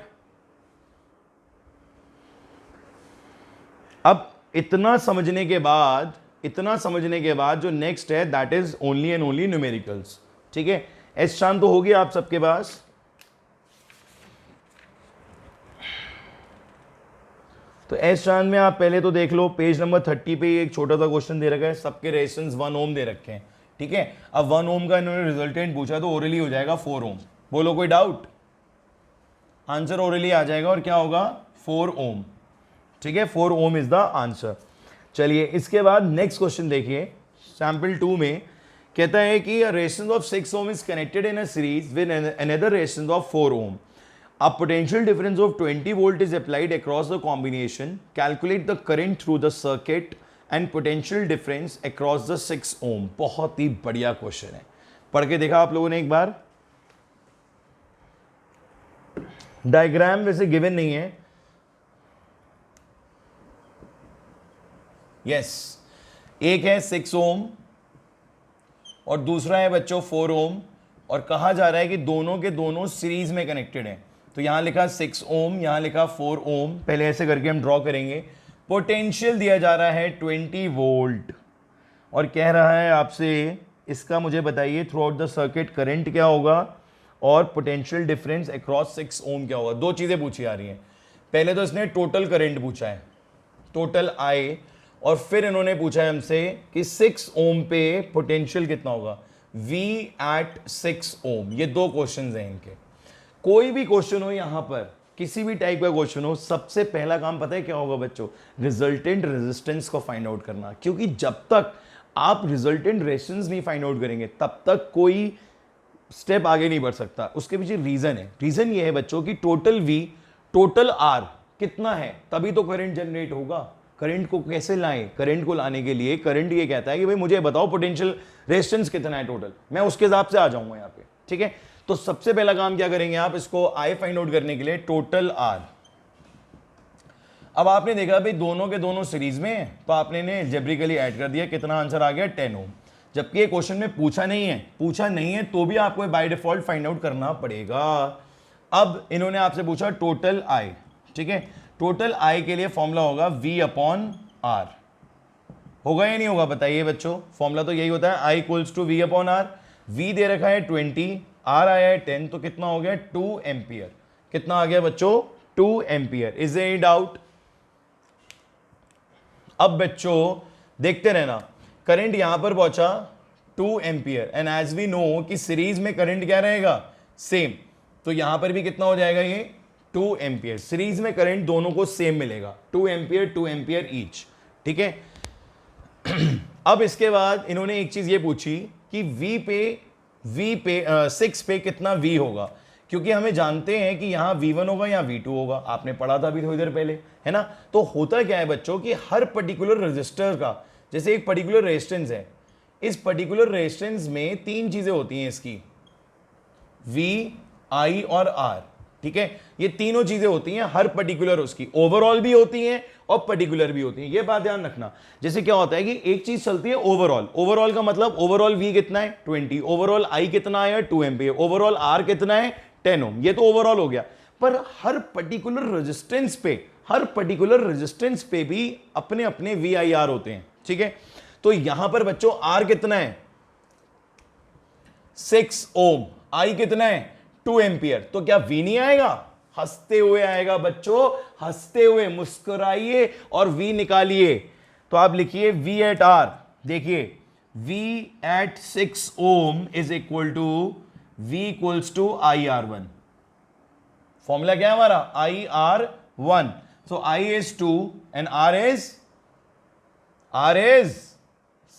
अब इतना समझने के बाद जो नेक्स्ट है that is only and only numericals. ठीक है, एस चांद तो होगी आप सबके पास। तो एस चांद में आप पहले तो देख लो, पेज नंबर 30 पे एक छोटा सा क्वेश्चन दे रखा है, सबके रेजिस्टेंस 1 ओम दे रखे हैं। ठीक है, अब 1 ओम का इन्होंने रिजल्टेंट पूछा तो ओरली हो जाएगा 4 ओम। बोलो कोई डाउट, आंसर ओरली आ जाएगा और क्या होगा 4 ओम। ठीक है, 4 ओम इज द आंसर। चलिए इसके बाद नेक्स्ट क्वेश्चन देखिए, सैंपल 2 में कहता है कि resistance of 6 ohm is connected in a series with another resistance of 4 ohm. A potential difference of 20 volt is applied across the combination. Calculate the current through the circuit and potential difference across the 6 ohm. बहुत ही बढ़िया question है, पढ़ के देखा आप लोगों ने एक बार। डायग्राम वैसे गिवन नहीं है। यस, एक है 6 ओम और दूसरा है बच्चों 4 ओम, और कहा जा रहा है कि दोनों के दोनों सीरीज में कनेक्टेड हैं। तो यहां लिखा 6 ओम, यहां लिखा 4 ओम। पहले ऐसे करके हम ड्रॉ करेंगे। पोटेंशियल दिया जा रहा है 20 वोल्ट और कह रहा है आपसे इसका मुझे बताइए through out the circuit current क्या होगा और पोटेंशियल डिफरेंस अक्रॉस 6 ओम क्या होगा। दो चीजें पूछी जा रही हैं। पहले तो इसने टोटल करंट पूछा है, टोटल आई, और फिर इन्होंने पूछा है हमसे कि 6 ओम पे पोटेंशियल कितना होगा, V एट 6 ओम। ये दो क्वेश्चंस हैं इनके। कोई भी क्वेश्चन हो यहां पर, किसी भी टाइप का क्वेश्चन हो, सबसे पहला काम पता है क्या होगा बच्चों, रिजल्टेंट रेजिस्टेंस को फाइंड आउट करना। क्योंकि जब तक आप रिजल्टेंट रेजिस्टेंस नहीं फाइंड आउट करेंगे तब तक कोई स्टेप आगे नहीं बढ़ सकता। उसके पीछे रीजन है। रीजन ये है बच्चों की टोटल V टोटल R कितना है तभी तो करंट जनरेट होगा। करंट को कैसे लाएं, करंट को लाने के लिए करंट ये कहता है कि भाई मुझे बताओ पोटेंशियल रेजिस्टेंस कितना है टोटल, मैं उसके हिसाब से आ जाऊंगा यहां पे। ठीक है, तो सबसे पहला काम क्या करेंगे आप, इसको आई फाइंड आउट करने के लिए टोटल आर। अब आपने देखा भाई दोनों के दोनों सीरीज में है तो आपने इन्हें अलजेब्रिकली ऐड कर दिया, कितना आंसर आ गया 10 ओम। जबकि ये क्वेश्चन में पूछा नहीं है तो भी आपको बाय डिफॉल्ट फाइंड आउट करना पड़ेगा। अब इन्होंने आपसे पूछा टोटल आई। ठीक है, टोटल आई के लिए फॉर्मूला होगा V अपॉन आर। होगा या नहीं होगा बताइए बच्चों, फॉर्मूला तो यही होता है I equals to V upon R. V दे रखा है 20, R आया है 10, तो कितना हो गया 2 एम्पियर। कितना आ गया बच्चों 2 एम्पियर। Is any doubt? अब बच्चों देखते रहना, करंट यहां पर पहुंचा 2 ampere and as we know कि सीरीज में करंट क्या रहेगा सेम, तो यहां पर भी कितना हो जाएगा ये 2 एम्पियर। सीरीज में करंट दोनों को सेम मिलेगा, 2 एम्पियर ईच। ठीक है, अब इसके बाद इन्होंने एक चीज ये पूछी कि V पे 6 पे कितना V होगा, क्योंकि हमें जानते हैं कि यहां V1 होगा या V2 होगा। आपने पढ़ा था अभी थोड़ी देर पहले, है ना। तो होता क्या है बच्चों कि हर पर्टिकुलर रजिस्टर का, जैसे एक पर्टिकुलर रेजिस्टेंस है, इस पर्टिकुलर रेजिस्टेंस में 3 चीजें होती हैं इसकी, V, I और R। ठीक है, ये तीनों चीजें होती हैं हर पर्टिकुलर, उसकी ओवरऑल भी होती हैं और पर्टिकुलर भी होती हैं। ये बात ध्यान रखना। जैसे क्या होता है कि एक चीज चलती है ओवरऑल का मतलब ओवरऑल V कितना है 20, ओवरऑल I कितना है 2 एम्पियर, ओवरऑल R कितना है 10 ओम। ये तो ओवरऑल हो गया, पर हर पर्टिकुलर रेजिस्टेंस पे भी अपने अपने VIR होते हैं। ठीक है, तो यहां पर बच्चों R कितना है 6 ओम, I कितना है 2 एम्पियर, तो क्या V नहीं आएगा? हंसते हुए आएगा बच्चों, हंसते हुए मुस्कुराइए और V निकालिए। तो आप लिखिए V एट R। देखिए V at 6 ohm is equal to V equals to IR1। Formula क्या है हमारा IR1, so I is 2 and R is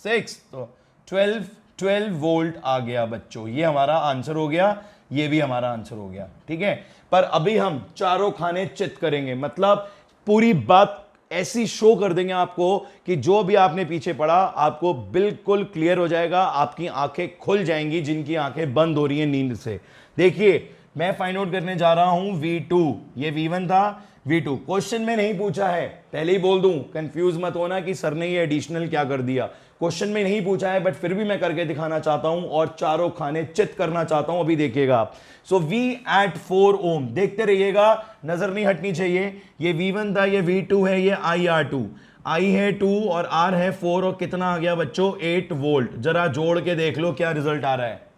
6, तो 12 वोल्ट आ गया बच्चों। ये हमारा आंसर हो गया, ये भी हमारा आंसर हो गया। ठीक है, पर अभी हम चारों खाने चित करेंगे, मतलब पूरी बात ऐसी शो कर देंगे आपको कि जो भी आपने पीछे पढ़ा आपको बिल्कुल क्लियर हो जाएगा, आपकी आंखें खुल जाएंगी जिनकी आंखें बंद हो रही हैं नींद से। देखिए मैं फाइंड आउट करने जा रहा हूं V2, ये V1 था, V2 क्वेश्चन में नहीं पूछा है, पहले ही बोल दूं, कंफ्यूज मत होना कि सर ने ये एडिशनल क्या कर दिया। क्वेश्चन में नहीं पूछा है बट फिर भी मैं करके दिखाना चाहता हूं और चारों खाने चित करना चाहता हूं। अभी देखिएगा आप। सो V एट 4 ओम, देखते रहिएगा, नजर नहीं हटनी चाहिए। ये V1 था, ये V2 है, ये IR2, I है 2 और R है 4, और कितना आ गया बच्चों 8 वोल्ट। जरा जोड़ के देख लो क्या रिजल्ट आ रहा है,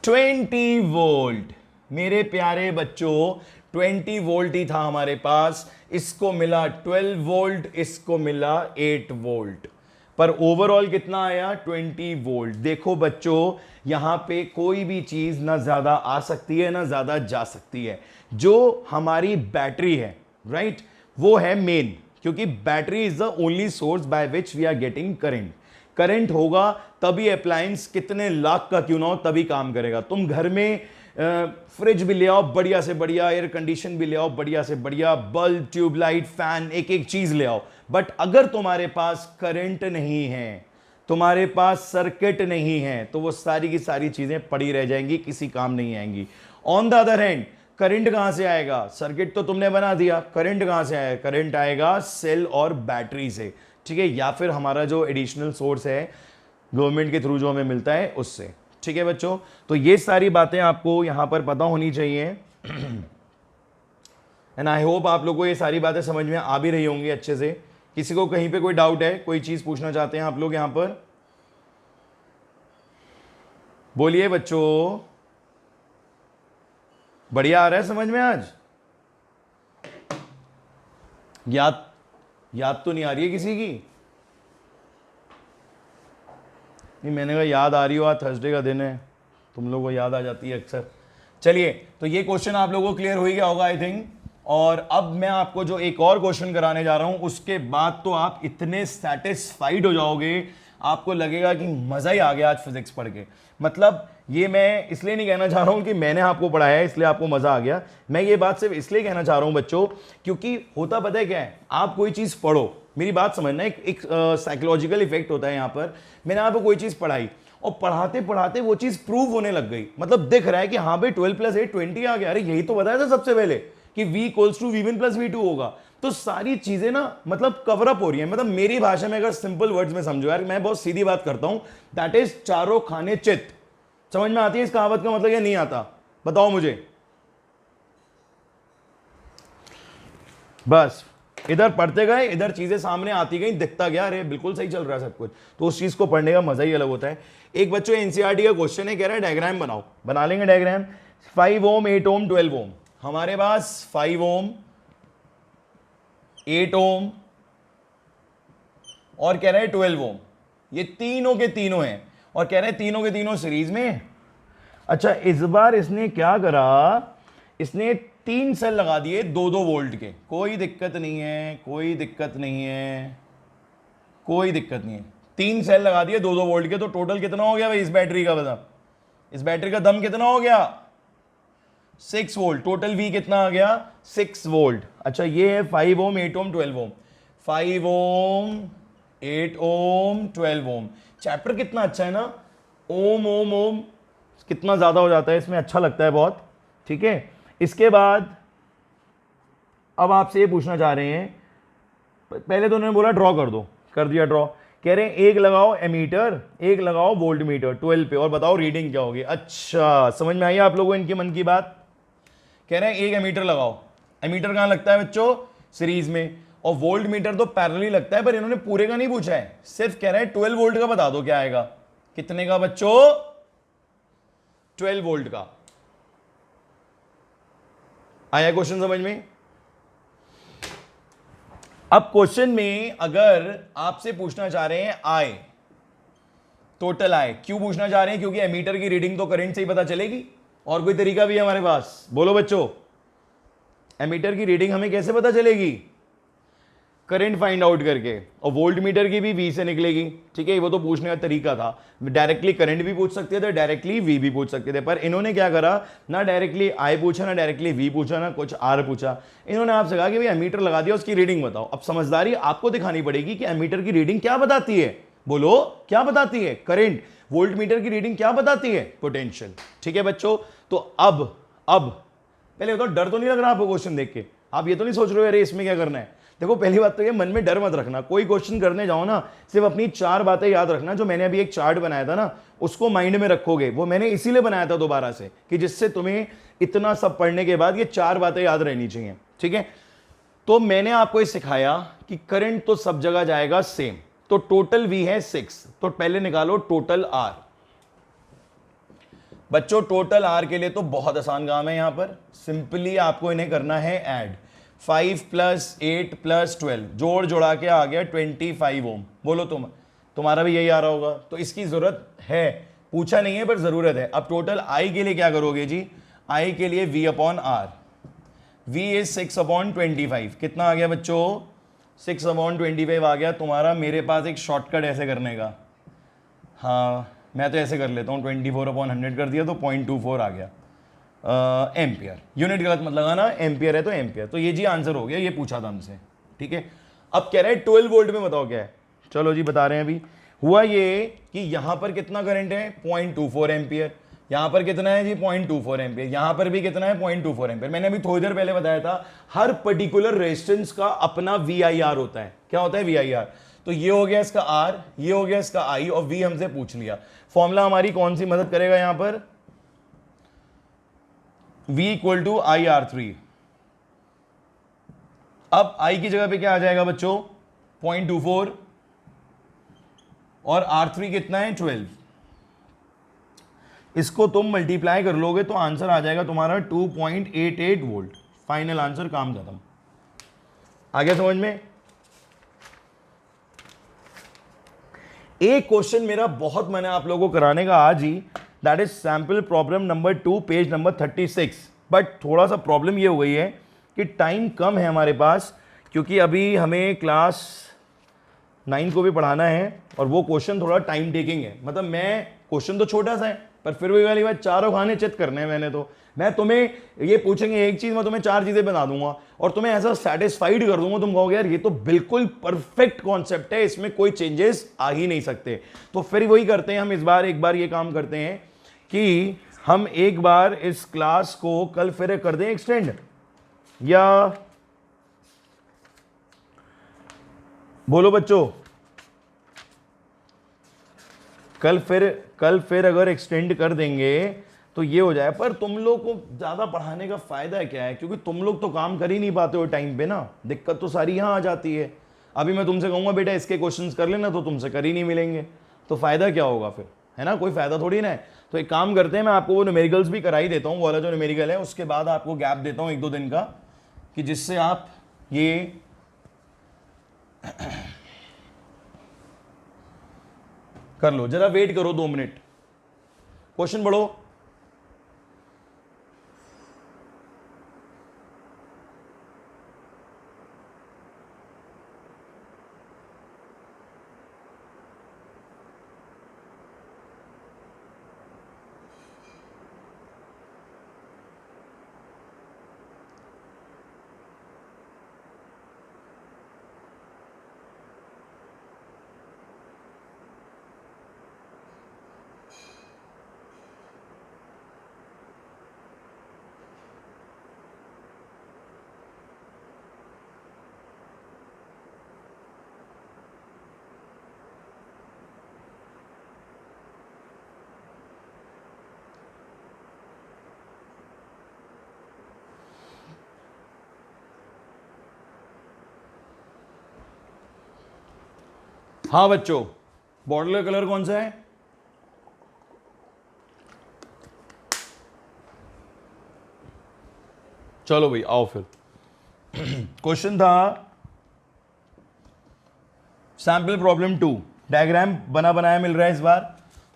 20 वोल्ट। मेरे प्यारे बच्चों 20 वोल्ट ही था हमारे पास, इसको मिला 12 वोल्ट, इसको मिला 8 वोल्ट, पर ओवरऑल कितना आया 20 वोल्ट। देखो बच्चों यहां पे कोई भी चीज ना ज्यादा आ सकती है ना ज्यादा जा सकती है। जो हमारी बैटरी है राइट, वो है मेन, क्योंकि battery is the only source by which we are getting current. Current होगा तभी अप्लायंस कितने लाख का क्यों ना हो तभी काम करेगा। तुम घर में फ्रिज भी ले आओ बढ़िया से बढ़िया, एयर कंडीशन भी ले आओ बढ़िया से बढ़िया, बल्ब, ट्यूबलाइट, फैन, एक एक चीज ले आओ, बट अगर तुम्हारे पास करंट नहीं है तुम्हारे पास सर्किट नहीं है, तो वो सारी की सारी चीजें पड़ी रह जाएंगी, किसी काम नहीं आएंगी। On the other hand current कहां से आएगा? सर्किट तो तुमने बना दिया, करंट कहां से आएगा? करंट आएगा सेल और बैटरी से, ठीक है, या फिर हमारा जो एडिशनल सोर्स है गवर्नमेंट के थ्रू जो हमें मिलता है उससे, ठीक है बच्चों। तो ये सारी बातें आपको यहां पर पता होनी चाहिए एंड आई होप आप लोगों को ये सारी बातें समझ में आ भी रही होंगी अच्छे से। किसी को कहीं पे कोई डाउट है, कोई चीज पूछना चाहते हैं आप लोग यहां पर? बोलिए बच्चों, बढ़िया आ रहा है समझ में आज? याद तो नहीं आ रही है किसी की? नहीं, मैंने कहा याद आ रही हो, आज थर्सडे का दिन है, तुम लोगों को याद आ जाती है अक्सर। चलिए, तो ये क्वेश्चन आप लोगों को क्लियर हो ही गया होगा आई थिंक। और अब मैं आपको जो एक और क्वेश्चन कराने जा रहा हूं, उसके बाद तो आप इतने सेटिस्फाइड हो जाओगे, आपको लगेगा कि मजा ही आ गया आज फिजिक्स पढ़ के। मतलब ये मैं इसलिए नहीं कहना चाह रहा हूं कि मैंने आपको पढ़ाया है इसलिए आपको मजा आ गया, मैं ये बात सिर्फ इसलिए कहना चाह रहा हूं बच्चों, क्योंकि होता पता है क्या है, आप कोई चीज पढ़ो, मेरी बात समझना, एक साइकोलॉजिकल इफेक्ट होता है यहां पर। मैंने आपको कोई चीज पढ़ाई और पढ़ाते पढ़ाते वो चीज प्रूव होने लग गई, मतलब दिख रहा है कि हाँ भाई 12 + 8 20 आ गया, अरे यही तो बताया था सबसे पहले कि v = v1 + v2 होगा। तो सारी चीजें ना मतलब कवर अप हो रही है। मतलब मेरी भाषा में अगर सिंपल वर्ड्स में समझो यार, मैं बहुत सीधी बात करता हूं, दैट इज चारों खाने चित। समझ में आती है इस कहावत का मतलब या नहीं आता? बताओ मुझे। बस इधर पढ़ते गए, इधर चीजें सामने आती गई, दिखता गया, अरे बिल्कुल सही चल रहा है सब कुछ। तो उस चीज को पढ़ने का मजा ही अलग होता है। एक बच्चों एनसीईआरटी का क्वेश्चन है, कह रहा है डायग्राम बनाओ। बना लेंगे डायग्राम। 5 ओम, 8 ओम, 12 ओम। हमारे पास 5 ओम, 8 ओम और कह रहे हैं 12 ओम, ये तीनों के तीनों हैं और कह रहे हैं तीनों के तीनों सीरीज में। अच्छा, इस बार इसने क्या करा, इसने 3 सेल लगा दिए 2-2 वोल्ट के। कोई दिक्कत नहीं है, कोई दिक्कत नहीं है, कोई दिक्कत नहीं है। 3 सेल लगा दिए 2-2 वोल्ट के। तो टोटल कितना हो गया भाई इस बैटरी का? बता, इस बैटरी का दम कितना हो गया? 6 वोल्ट। टोटल वी कितना आ गया? 6 वोल्ट। अच्छा, ये है 5 ओम, 8 ओम, 12 ओम। 5 ओम, 8 ओम, 12 ओम। चैप्टर कितना अच्छा है ना, ओम ओम ओम कितना ज्यादा हो जाता है इसमें, अच्छा लगता है बहुत, ठीक है। इसके बाद अब आपसे ये पूछना चाह रहे हैं, पहले तो उन्होंने बोला ड्रॉ कर दो, कर दिया ड्रॉ। कह रहे हैं एक लगाओ एमीटर, एक लगाओ वोल्ट मीटर 12 पे और बताओ रीडिंग क्या होगी। अच्छा, समझ में आई आप लोगों को इनके मन की बात? कह रहे हैं एक एमीटर लगाओ। एमीटर कहां लगता है बच्चों? सीरीज में। और वोल्ट मीटर तो पैरेलली लगता है, पर इन्होंने पूरे का नहीं पूछा है, सिर्फ कह रहे हैं 12 वोल्ट का बता दो क्या आएगा। कितने का बच्चों? 12 वोल्ट का। आया क्वेश्चन समझ में? अब क्वेश्चन में अगर आपसे पूछना चाह रहे हैं आय, टोटल आय, क्यों पूछना चाह रहे हैं? क्योंकि एमीटर की रीडिंग तो करंट से ही पता चलेगी। और कोई तरीका भी है हमारे पास? बोलो बच्चों, एमीटर की रीडिंग हमें कैसे पता चलेगी? करंट फाइंड आउट करके। और वोल्ट मीटर की भी वी से निकलेगी, ठीक है। वो तो पूछने का तरीका था, डायरेक्टली करंट भी पूछ सकते थे, डायरेक्टली वी भी पूछ सकते थे, पर इन्होंने क्या करा, ना डायरेक्टली आई पूछा, ना डायरेक्टली वी पूछा, ना कुछ आर पूछा। इन्होंने आपसे कहा कि भाई एमीटर लगा दिया, उसकी रीडिंग बताओ। अब समझदारी आपको दिखानी पड़ेगी कि एमीटर की रीडिंग क्या बताती है। बोलो, क्या बताती है? करंट। वोल्ट मीटर की रीडिंग क्या बताती है? पोटेंशियल। ठीक है बच्चों, तो अब पहले बताओ, डर तो नहीं लग रहा आपको क्वेश्चन देख के? आप ये तो नहीं सोच रहे हो अरे इसमें क्या करना है? देखो, पहली बात तो ये, मन में डर मत रखना। कोई क्वेश्चन करने जाओ ना, सिर्फ अपनी 4 बातें याद रखना। जो मैंने अभी एक चार्ट बनाया था ना, उसको माइंड में रखोगे। वो मैंने इसीलिए बनाया था दोबारा से, कि जिससे तुम्हें इतना सब पढ़ने के बाद ये 4 बातें याद रहनी चाहिए, ठीक है। तो मैंने आपको ये सिखाया कि करंट तो सब जगह जाएगा सेम, तो टोटल वी है 6, तो पहले निकालो टोटल आर। बच्चों, टोटल आर के लिए तो बहुत आसान काम है। यहां पर सिंपली आपको इन्हें करना है ऐड। 5 + 8 + 12 जोड़ जोड़ा के आ गया 25 ओम। बोलो तुम्हारा भी यही आ रहा होगा। तो इसकी जरूरत है, पूछा नहीं है पर जरूरत है। अब टोटल आई के लिए क्या करोगे जी? आई के लिए V/R। V is 6/25। कितना आ गया बच्चों? 6/25 आ गया तुम्हारा। मेरे पास एक शॉर्टकट ऐसे करने का, हाँ मैं तो ऐसे कर लेता हूँ, 24/100 कर दिया तो 0.24 आ गया एम्पियर। यूनिट गलत मत लगाना, एम्पियर है तो एम्पियर। तो ये जी आंसर हो गया, ये पूछा था हमसे, ठीक है। अब कह रहे हैं 12 वोल्ट में बताओ क्या है। चलो जी बता रहे हैं अभी। हुआ ये कि यहां पर कितना करंट है 0.24 एम्पियर, यहां पर कितना है जी 0.24 एम्पियर, यहां पर भी कितना है 0.24 एम्पियर। मैंने अभी थोड़ी देर पहले बताया था हर पर्टिकुलर रेजिस्टेंस का अपना VIR होता है। क्या होता है VIR? तो ये हो गया इसका R, ये हो गया इसका I, और V हमसे पूछ लिया। फॉर्मूला हमारी कौन सी मदद करेगा यहां पर? V equal to IR3। अब I की जगह पे क्या आ जाएगा बच्चों 0.24, और R3 कितना है 12। इसको तुम मल्टीप्लाई कर लोगे तो आंसर आ जाएगा तुम्हारा 2.88 वोल्ट। फाइनल आंसर, काम खत्म। आ गया समझ में? एक क्वेश्चन मेरा बहुत मैंने आप लोगों को कराने का आज ही, that is sample problem number 2 page number 36। But थोड़ा सा प्रॉब्लम ये हो गई है कि टाइम कम है हमारे पास, क्योंकि अभी हमें क्लास 9 को भी पढ़ाना है और वो क्वेश्चन थोड़ा टाइम टेकिंग है। मतलब मैं क्वेश्चन तो छोटा सा है पर फिर भी वाली बात, चारों खाने चित करने हैं मैंने। तो मैं तुम्हें ये पूछेंगे एक चीज, मैं तुम्हें 4 चीजें बना दूंगा और तुम्हें ऐसा सेटिस्फाइड कर दूंगा, तुम कहोगे यार ये तो बिल्कुल परफेक्ट कॉन्सेप्ट है, इसमें कोई चेंजेस आ ही नहीं सकते। तो फिर वही करते हैं हम, इस बार एक बार ये काम करते हैं कि हम एक बार इस क्लास को कल फिर कर दें एक्सटेंड, या बोलो बच्चों, कल फिर अगर एक्सटेंड कर देंगे तो ये हो जाए। पर तुम लोग को ज्यादा पढ़ाने का फायदा क्या है, क्योंकि तुम लोग तो काम कर ही नहीं पाते हो टाइम पे ना, दिक्कत तो सारी यहां आ जाती है। अभी मैं तुमसे कहूंगा बेटा इसके क्वेश्चंस कर लेना, तो तुमसे कर ही नहीं मिलेंगे, तो फायदा क्या होगा फिर, है ना? कोई फायदा थोड़ी ना है। तो एक काम करते हैं, मैं आपको वो न्यूमेरिकल्स भी करा ही देता हूँ, वो वाला जो न्यूमेरिकल है, उसके बाद आपको गैप देता हूँ 1-2 दिन का, कि जिससे आप ये कर लो। जरा वेट करो 2 मिनट, क्वेश्चन पढ़ो। हाँ बच्चों, बॉटल का कलर कौन सा है? चलो भाई आओ फिर। क्वेश्चन था सैंपल प्रॉब्लम 2, डायग्राम बना बनाया मिल रहा है इस बार,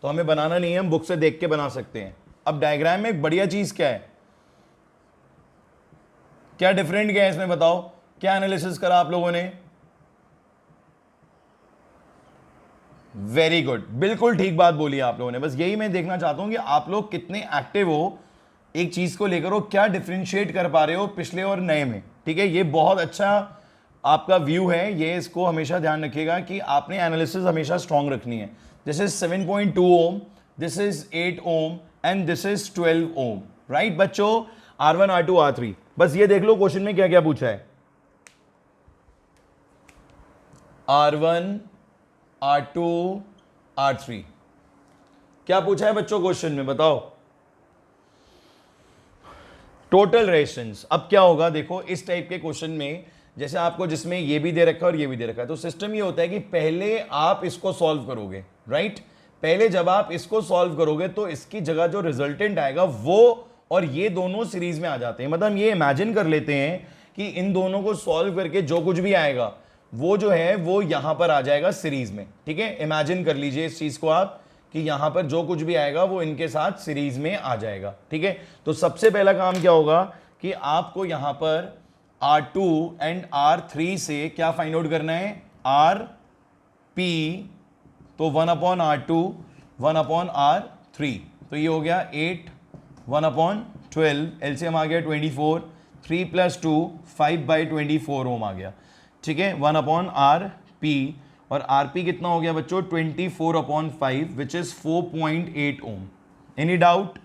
तो हमें बनाना नहीं है, हम बुक से देख के बना सकते हैं। अब डायग्राम में एक बढ़िया चीज क्या है, क्या डिफरेंट क्या है इसमें बताओ, क्या एनालिसिस करा आप लोगों ने? वेरी गुड, बिल्कुल ठीक बात बोली आप लोगों ने। बस यही मैं देखना चाहता हूं कि आप लोग कितने एक्टिव हो एक चीज को लेकर, हो क्या डिफरेंशिएट कर पा रहे हो पिछले और नए में। ठीक है, ये बहुत अच्छा आपका व्यू है, ये इसको हमेशा ध्यान रखिएगा कि आपने एनालिसिस हमेशा स्ट्रांग रखनी है। This is 7.2 ohm, this is 8 ohm and this is 12 ohm, right बच्चों? R1 R2 R3, बस ये देख लो क्वेश्चन में क्या क्या पूछा है। R1 R2 R3 क्या पूछा है बच्चों क्वेश्चन में, बताओ? Total resistance. अब क्या होगा देखो, इस टाइप के क्वेश्चन में जैसे आपको जिसमें ये भी दे रखा है और ये भी दे रखा है, तो सिस्टम ये होता है कि पहले आप इसको सॉल्व करोगे, राइट? पहले जब आप इसको सॉल्व करोगे तो इसकी जगह जो रिजल्टेंट आएगा वो और ये दोनों सीरीज में आ जाते हैं। मतलब ये इमेजिन कर लेते हैं कि इन दोनों को सॉल्व करके जो कुछ भी आएगा वो जो है वो यहां पर आ जाएगा सीरीज में। ठीक है, इमेजिन कर लीजिए इस चीज को आप कि यहां पर जो कुछ भी आएगा वो इनके साथ सीरीज में आ जाएगा। ठीक है, तो सबसे पहला काम क्या होगा कि आपको यहां पर R2 एंड R3 से क्या फाइंड आउट करना है, RP, तो 1/R2 1/R3, तो ये हो गया 8 1/12, एलसीएम आ गया 24, 3 + 2 5/24 ओम आ गया। ठीक है, 1/RP, और आरपी कितना हो गया बच्चों 24/5 which is 4.8 ohm. Any doubt?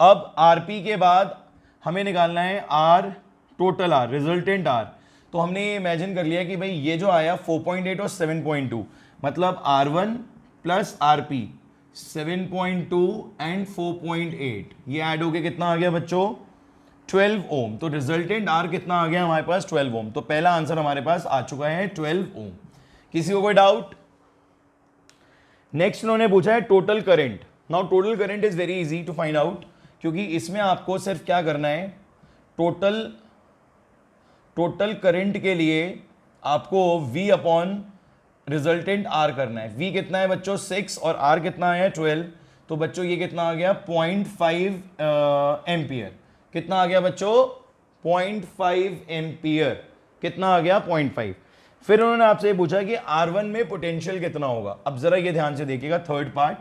अब आरपी के बाद हमें निकालना है R, total R, resultant R. तो हमने ये इमेजिन कर लिया कि भाई ये जो आया 4.8 और 7.2 मतलब R1 प्लस आरपी 7.2 एंड 4.8 ये ऐड होके कितना आ गया बच्चों 12 ओम। तो रिजल्टेंट आर कितना आ गया हमारे पास 12 ओम। तो पहला आंसर हमारे पास आ चुका है 12 ओम। किसी को कोई डाउट? नेक्स्ट उन्होंने पूछा है total current. Now total current is very easy to find out, क्योंकि इसमें आपको सिर्फ क्या करना है, टोटल करंट के लिए आपको V अपॉन रिजल्टेंट R करना है। V कितना है बच्चों 6 और R कितना है 12। तो बच्चों ये कितना आ गया 0.5 एम्पियर। कितना आ गया बच्चों 0.5 एम्पियर। कितना आ गया 0.5। फिर उन्होंने आपसे ये पूछा कि R1 में पोटेंशियल कितना होगा। अब जरा ये ध्यान से देखिएगा थर्ड पार्ट।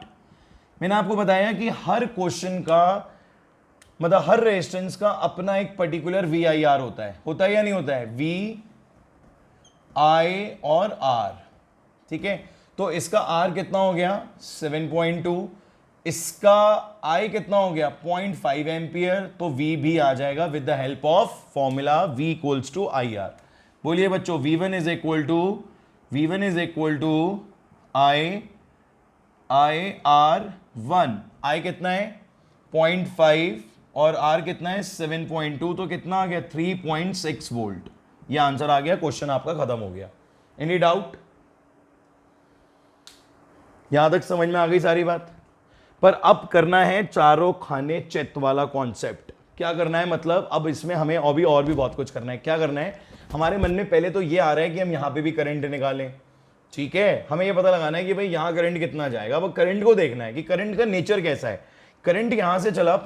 मैंने आपको बताया कि हर क्वेश्चन का मतलब हर रेजिस्टेंस का अपना एक पर्टिकुलर VIR होता है या नहीं होता है, V I और R, ठीक है। तो इसका R कितना हो गया 7.2, इसका I कितना हो गया 0.5 एम्पियर। तो V भी आ जाएगा with the help of formula V equals to IR। बोलिए बच्चों V1 is equal to IR1। I कितना है 0.5 और R कितना है 7.2। तो कितना आ गया 3.6 वोल्ट। ये आंसर आ गया, क्वेश्चन आपका खत्म हो गया। Any doubt? यहां तक समझ में आ गई सारी बात? पर अब करना है चारों खाने चित वाला कॉन्सेप्ट। क्या करना है मतलब अब इसमें हमें और भी बहुत कुछ करना है। क्या करना है, हमारे मन में पहले तो ये आ रहा है कि हम यहां पे भी करंट निकालें, ठीक है। हमें ये पता लगाना है कि भाई यहां करंट कितना जाएगा। अब करंट को देखना है कि करंट का नेचर कैसा है। करंट यहां से चला